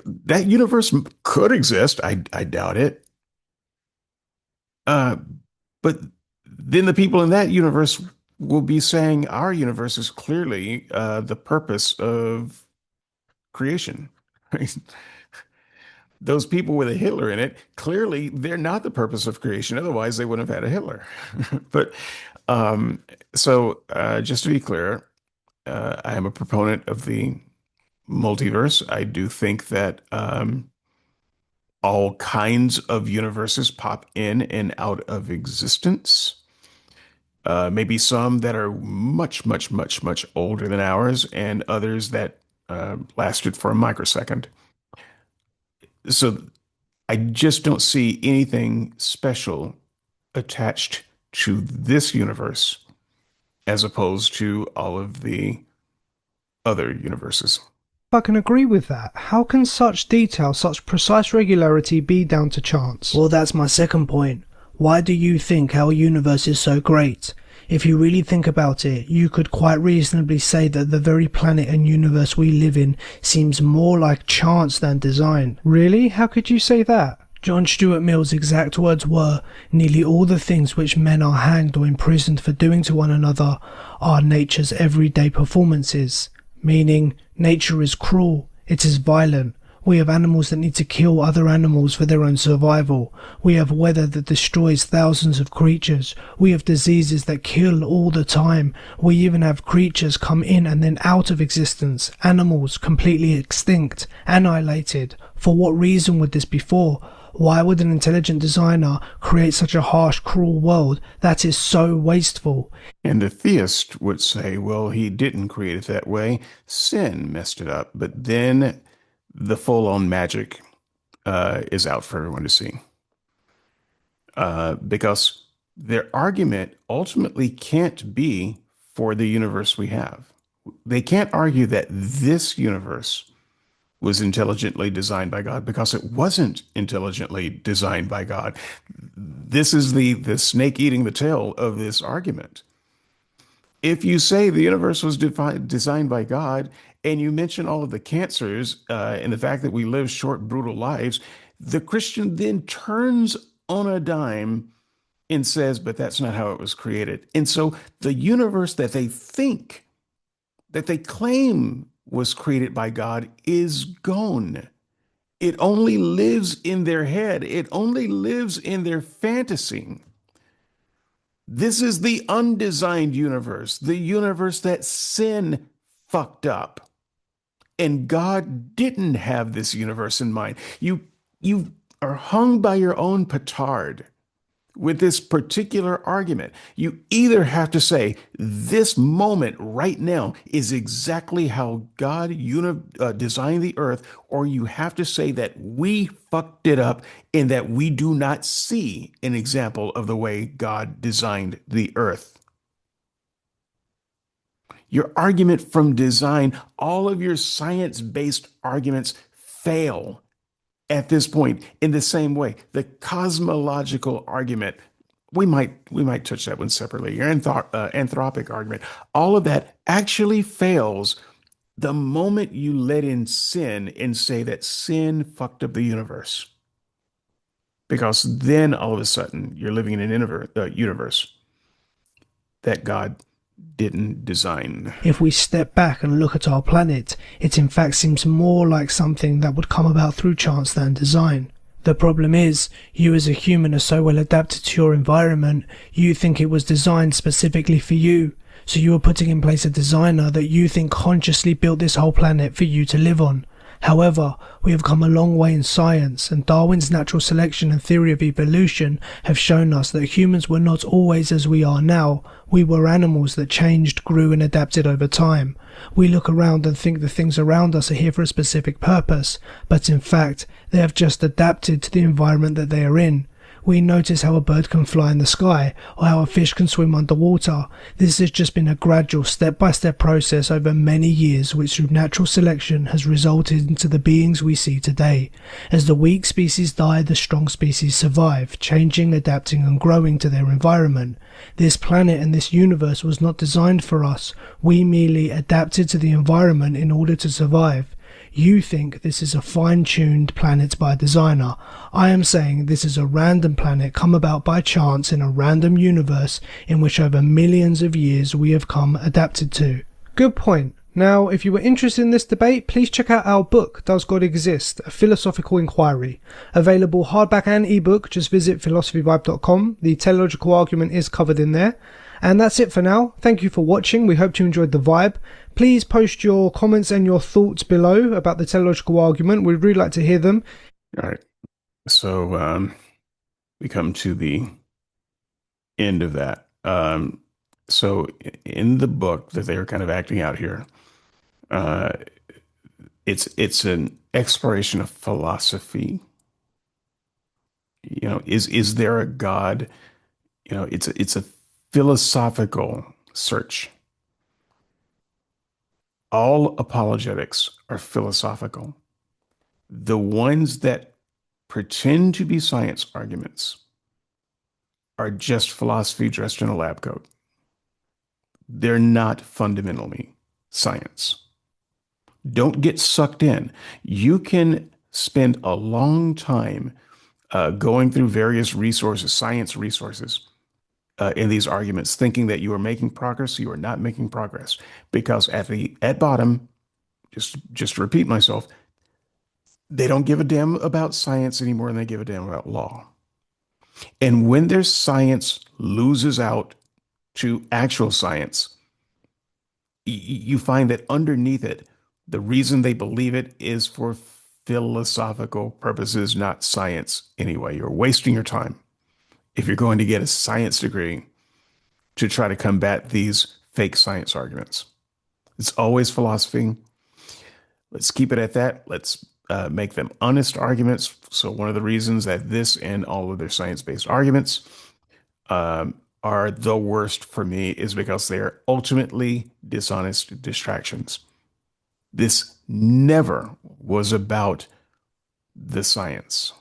That universe could exist. I doubt it. Uh, but then the people in that universe will be saying our universe is clearly the purpose of creation. Those people with a Hitler in it, clearly they're not the purpose of creation. Otherwise, they wouldn't have had a Hitler. But um, just to be clear, I am a proponent of the multiverse. I do think that all kinds of universes pop in and out of existence. Maybe some that are much, much, much, much older than ours, and others that lasted for a microsecond. So I just don't see anything special attached to this universe as opposed to all of the other universes. I can agree with that. How can such detail, such precise regularity be down to chance? Well, that's my second point. Why do you think our universe is so great? If you really think about it, you could quite reasonably say that the very planet and universe we live in seems more like chance than design. Really? How could you say that? John Stuart Mill's exact words were, "Nearly all the things which men are hanged or imprisoned for doing to one another are nature's everyday performances." Meaning, nature is cruel, it is violent. We have animals that need to kill other animals for their own survival. We have weather that destroys thousands of creatures. We have diseases that kill all the time. We even have creatures come in and then out of existence. Animals completely extinct, annihilated. For what reason would this be for? Why would an intelligent designer create such a harsh, cruel world that is so wasteful? And the theist would say, well, he didn't create it that way. Sin messed it up. But then the full-on magic is out for everyone to see. Because their argument ultimately can't be for the universe we have. They can't argue that this universe was intelligently designed by God because it wasn't intelligently designed by God. This is the snake eating the tail of this argument. If you say the universe was designed by God and you mention all of the cancers and the fact that we live short, brutal lives, the Christian then turns on a dime and says, but that's not how it was created. And so the universe that they think, that they claim was created by God is gone. It only lives in their head. It only lives in their fantasy. This is the undesigned universe, the universe that sin fucked up. And God didn't have this universe in mind. You are hung by your own petard with this particular argument. You either have to say this moment right now is exactly how God designed the earth, or you have to say that we fucked it up and that we do not see an example of the way God designed the earth. Your argument from design, all of your science-based arguments fail at this point. In the same way, the cosmological argument, we might touch that one separately. Your anthropic argument, all of that actually fails the moment you let in sin and say that sin fucked up the universe. because then all of a sudden you're living in an universe that God didn't design. If we step back and look at our planet, it in fact seems more like something that would come about through chance than design. The problem is, you as a human are so well adapted to your environment, you think it was designed specifically for you. So you are putting in place a designer that you think consciously built this whole planet for you to live on. However, we have come a long way in science, and Darwin's natural selection and theory of evolution have shown us that humans were not always as we are now. We were animals that changed, grew and adapted over time. We look around and think the things around us are here for a specific purpose, but in fact, they have just adapted to the environment that they are in. We notice how a bird can fly in the sky, or how a fish can swim underwater. This has just been a gradual step-by-step process over many years, which through natural selection has resulted into the beings we see today. As the weak species die, the strong species survive, changing, adapting and growing to their environment. This planet and this universe was not designed for us. We merely adapted to the environment in order to survive. You think this is a fine-tuned planet by a designer. I am saying this is a random planet come about by chance in a random universe in which over millions of years we have come adapted to. Good point. Now, if you were interested in this debate, please check out our book, Does God Exist? A Philosophical Inquiry. Available hardback and ebook, just visit philosophyvibe.com. The teleological argument is covered in there. And that's it for now. Thank you for watching. We hope you enjoyed the vibe. Please post your comments and your thoughts below about the teleological argument. We'd really like to hear them. All right. So we come to the end of that. So in the book that they are kind of acting out here, it's an exploration of philosophy. You know, is there a God? You know, it's a philosophical search. All apologetics are philosophical. The ones that pretend to be science arguments are just philosophy dressed in a lab coat. They're not fundamentally science. Don't get sucked in. You can spend a long time going through various resources, science resources, in these arguments, thinking that you are making progress. You are not making progress, because at bottom, just to repeat myself, they don't give a damn about science anymore than they give a damn about law. And when their science loses out to actual science, you find that underneath it, the reason they believe it is for philosophical purposes, not science anyway. You're wasting your time if you're going to get a science degree to try to combat these fake science arguments. It's always philosophy. Let's keep it at that. Let's make them honest arguments. So one of the reasons that this and all of their science-based arguments are the worst for me is because they are ultimately dishonest distractions. This never was about the science.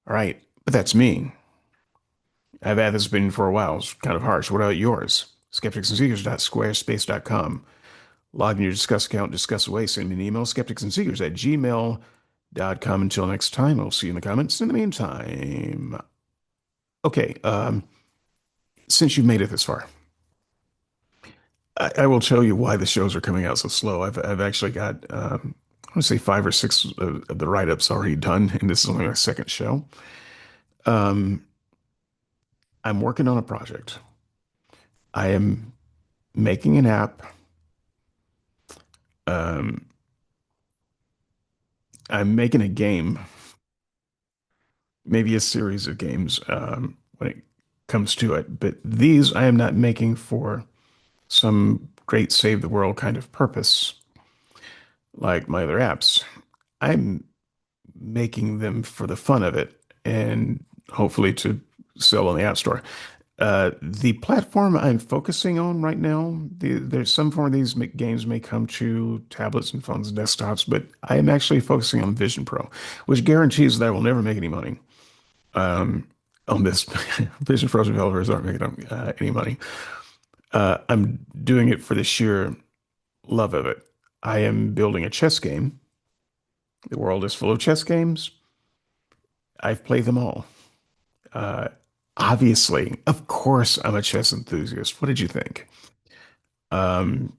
All right, but that's me. I've had this opinion for a while. It's kind of harsh. What about yours? skepticsandseekers.squarespace.com. Log in your Discuss account, discuss away. Send me an email, skepticsandseekers@gmail.com. Until next time, I'll see you in the comments. In the meantime, okay, since you've made it this far, I will tell you why the shows are coming out so slow. I've actually got, I want to say 5 or 6 of the write-ups already done, and this is only my second show. I'm working on a project. I am making an app. I'm making a game, maybe a series of games when it comes to it. But these I am not making for some great save the world kind of purpose like my other apps. I'm making them for the fun of it and hopefully to sell on the App Store. The platform I'm focusing on right now, there's some form of these games may come to tablets and phones and desktops, but I am actually focusing on Vision Pro, which guarantees that I will never make any money on this. Vision Pro developers aren't making any money. I'm doing it for the sheer love of it. I am building a chess game. The world is full of chess games. I've played them all. Uh, Obviously, of course, I'm a chess enthusiast. What did you think? Um,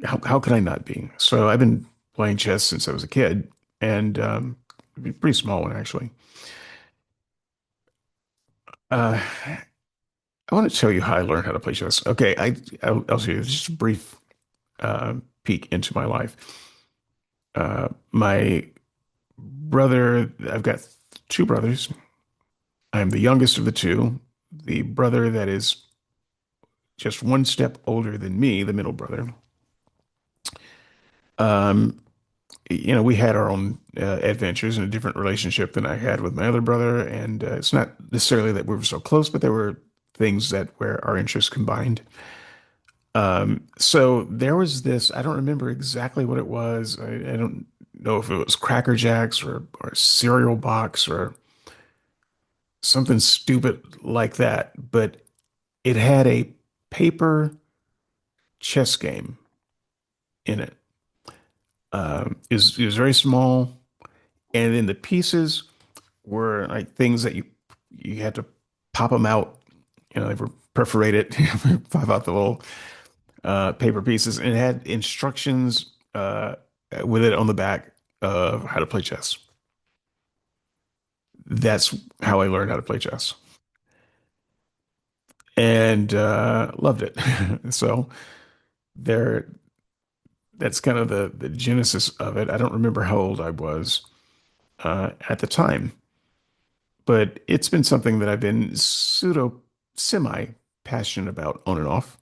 how could I not be? So I've been playing chess since I was a kid, and a pretty small one actually. Uh, I want to tell you how I learned how to play chess. Okay, I'll show you just a brief peek into my life. My brother, I've got two brothers. I'm the youngest of the two. The brother that is just one step older than me, the middle brother. Um, we had our own adventures in a different relationship than I had with my other brother, and it's not necessarily that we were so close, but there were things that where our interests combined. So there was this, I don't remember exactly what it was. I don't know if it was Cracker Jacks or cereal box or something stupid like that, but it had a paper chess game in it. It was very small, and then the pieces were like things that you had to pop them out. They were perforated, pop out the little paper pieces, and it had instructions with it on the back of how to play chess. That's how I learned how to play chess, and loved it. So there, that's kind of the genesis of it. I don't remember how old I was at the time, but it's been something that I've been pseudo semi passionate about on and off.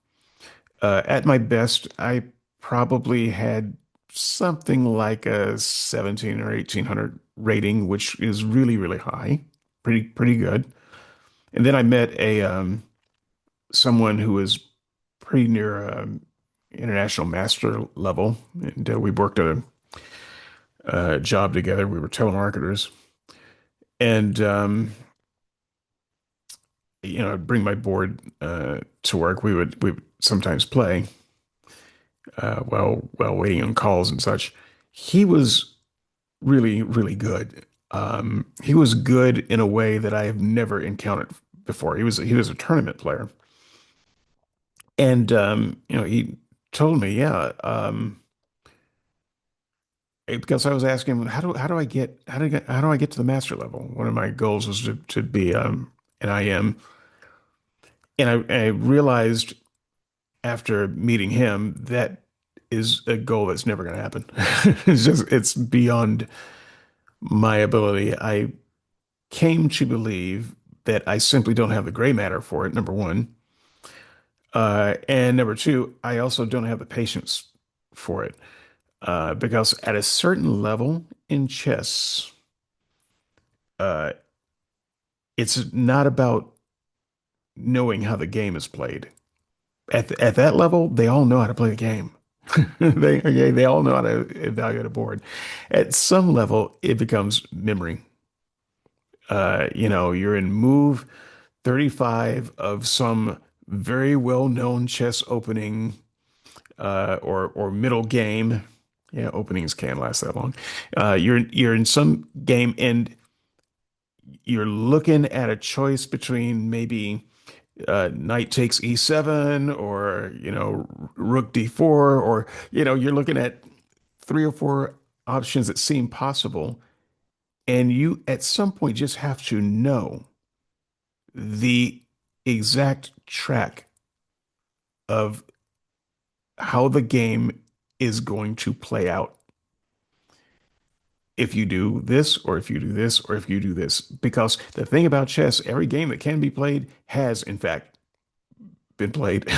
At my best, I probably had something like a 17 or 1800 rating, which is really, really high, pretty good. And then I met a someone who was pretty near international master level, and we worked at a job together. We were telemarketers, and I'd bring my board to work. We would sometimes play while waiting on calls and such. He was really, really good. He was good in a way that I have never encountered before. He was a tournament player, and he told me, yeah, because I was asking him how do I get to the master level? One of my goals was to be an IM, and I realized after meeting him that is a goal that's never going to happen. It's beyond my ability. I came to believe that I simply don't have the gray matter for it, number one. And number two, I also don't have the patience for it. Because at a certain level in chess, uh, it's not about knowing how the game is played. At that level, they all know how to play the game. They all know how to evaluate a board. At some level, it becomes memory. You're in move 35 of some very well-known chess opening or middle game. Yeah, openings can last that long. You're in some game and you're looking at a choice between maybe knight takes e7 or rook d4 or you're looking at three or four options that seem possible, and you at some point just have to know the exact track of how the game is going to play out if you do this, or if you do this, or if you do this. Because the thing about chess, every game that can be played has, in fact, been played.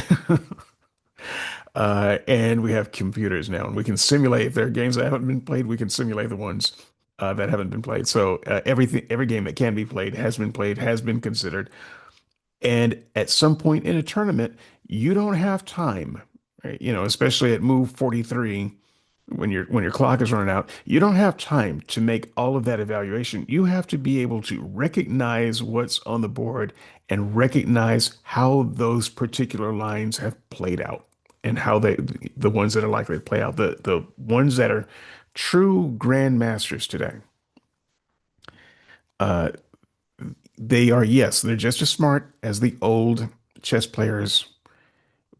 And we have computers now, and we can simulate if there are games that haven't been played, we can simulate the ones that haven't been played. So every game that can be played, has been considered. And at some point in a tournament, you don't have time, right? Especially at move 43, when your clock is running out, you don't have time to make all of that evaluation. You have to be able to recognize what's on the board and recognize how those particular lines have played out and how the ones that are likely to play out, the ones that are true grandmasters today. Uh, they are, yes, they're just as smart as the old chess players,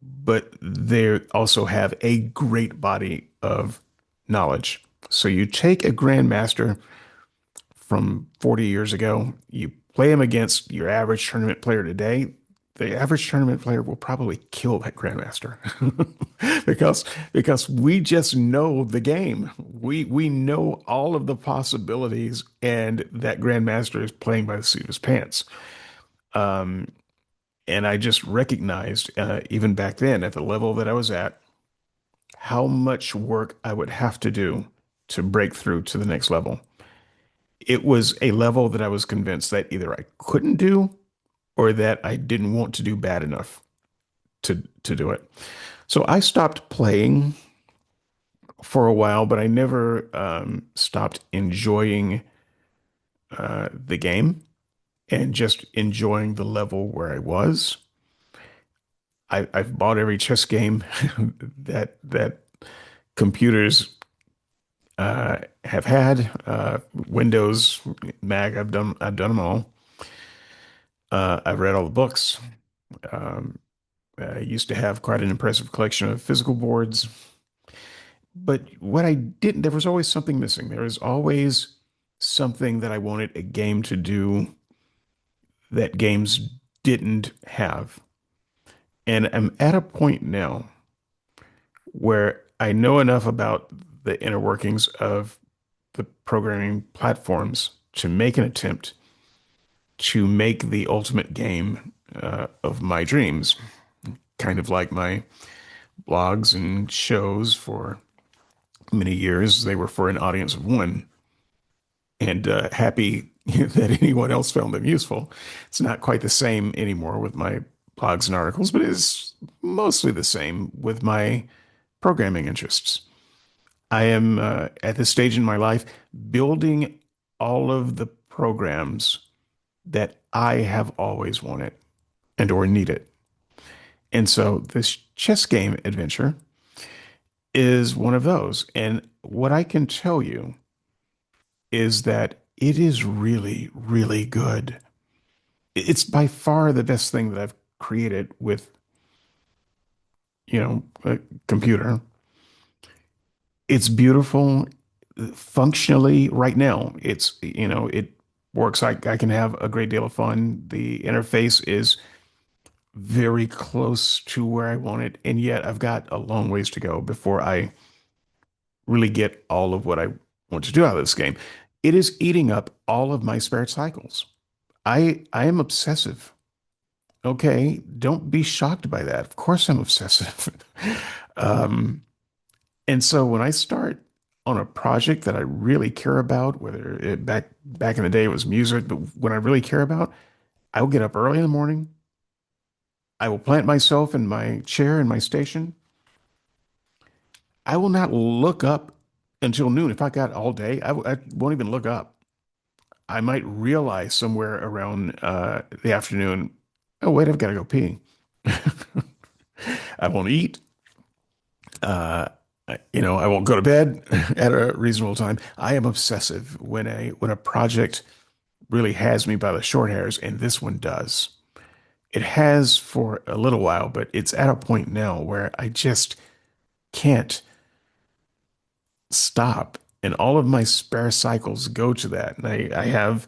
but they also have a great body of knowledge. So you take a grandmaster from 40 years ago, you play him against your average tournament player today, the average tournament player will probably kill that grandmaster because we just know the game. We know all of the possibilities, and that grandmaster is playing by the seat of his pants. Um, and I just recognized, even back then, at the level that I was at, how much work I would have to do to break through to the next level. It was a level that I was convinced that either I couldn't do or that I didn't want to do bad enough to do it. So I stopped playing for a while, but I never stopped enjoying the game and just enjoying the level where I was. I've bought every chess game that computers have had. Windows, Mac, I've done them all. I've read all the books. Um, I used to have quite an impressive collection of physical boards. But what I didn't, there was always something missing. There was always something that I wanted a game to do that games didn't have. And I'm at a point now where I know enough about the inner workings of the programming platforms to make an attempt to make the ultimate game of my dreams, kind of like my blogs and shows for many years. They were for an audience of one, and happy that anyone else found them useful. It's not quite the same anymore with my blogs and articles, but it is mostly the same with my programming interests. I am at this stage in my life building all of the programs that I have always wanted and or needed. And so this chess game adventure is one of those. And what I can tell you is that it is really, really good. It's by far the best thing that I've created with, a computer. It's beautiful functionally right now. It works. I can have a great deal of fun. The interface is very close to where I want it, and yet I've got a long ways to go before I really get all of what I want to do out of this game. It is eating up all of my spare cycles. I am obsessive. Okay, don't be shocked by that. Of course I'm obsessive. um, and so when I start on a project that I really care about, whether back in the day it was music, but when I really care about, I will get up early in the morning. I will plant myself in my chair in my station. I will not look up until noon. If I got all day, I won't even look up. I might realize somewhere around the afternoon, oh, wait, I've got to go pee. I won't eat. Uh, I won't go to bed at a reasonable time. I am obsessive when a project really has me by the short hairs, and this one does. It has for a little while, but it's at a point now where I just can't stop. And all of my spare cycles go to that. And I have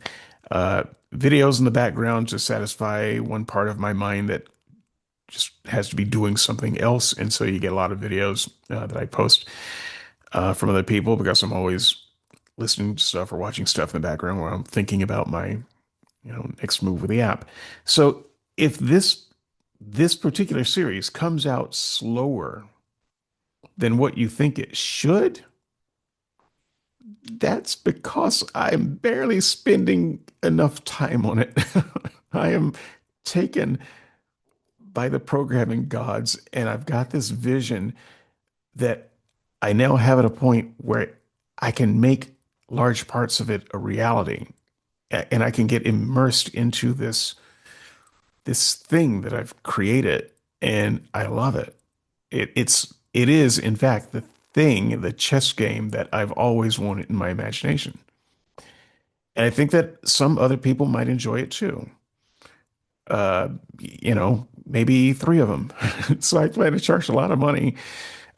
uh, videos in the background to satisfy one part of my mind that just has to be doing something else. And so you get a lot of videos that I post from other people because I'm always listening to stuff or watching stuff in the background where I'm thinking about my, next move with the app. So if this particular series comes out slower than what you think it should, that's because I'm barely spending enough time on it. I am taken by the programming gods, and I've got this vision that I now have at a point where I can make large parts of it a reality, and I can get immersed into this thing that I've created, and I love it. It is in fact the chess game that I've always wanted in my imagination. And I think that some other people might enjoy it too. Maybe three of them. So I plan to charge a lot of money.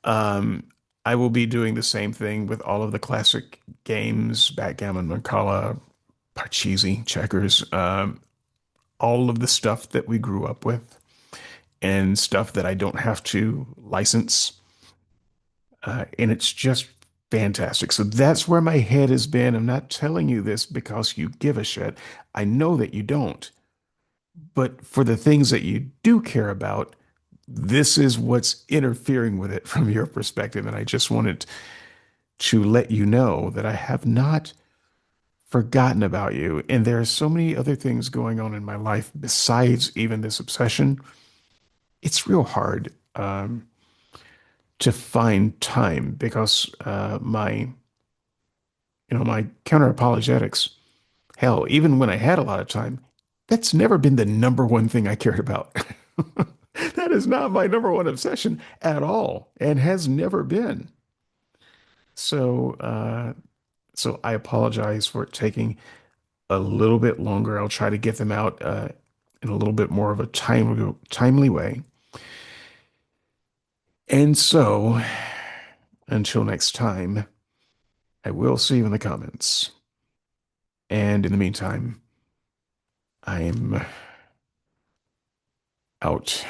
Um, I will be doing the same thing with all of the classic games, backgammon, Mancala, Parcheesi, checkers, all of the stuff that we grew up with and stuff that I don't have to license. And it's just fantastic. So that's where my head has been. I'm not telling you this because you give a shit. I know that you don't. But for the things that you do care about, this is what's interfering with it from your perspective. And I just wanted to let you know that I have not forgotten about you. And there are so many other things going on in my life besides even this obsession. It's real hard to find time because my counter apologetics, hell, even when I had a lot of time, that's never been the number one thing I cared about. That is not my number one obsession at all and has never been. So, so I apologize for it taking a little bit longer. I'll try to get them out in a little bit more of a timely way. And so, until next time, I will see you in the comments. And in the meantime, I'm out.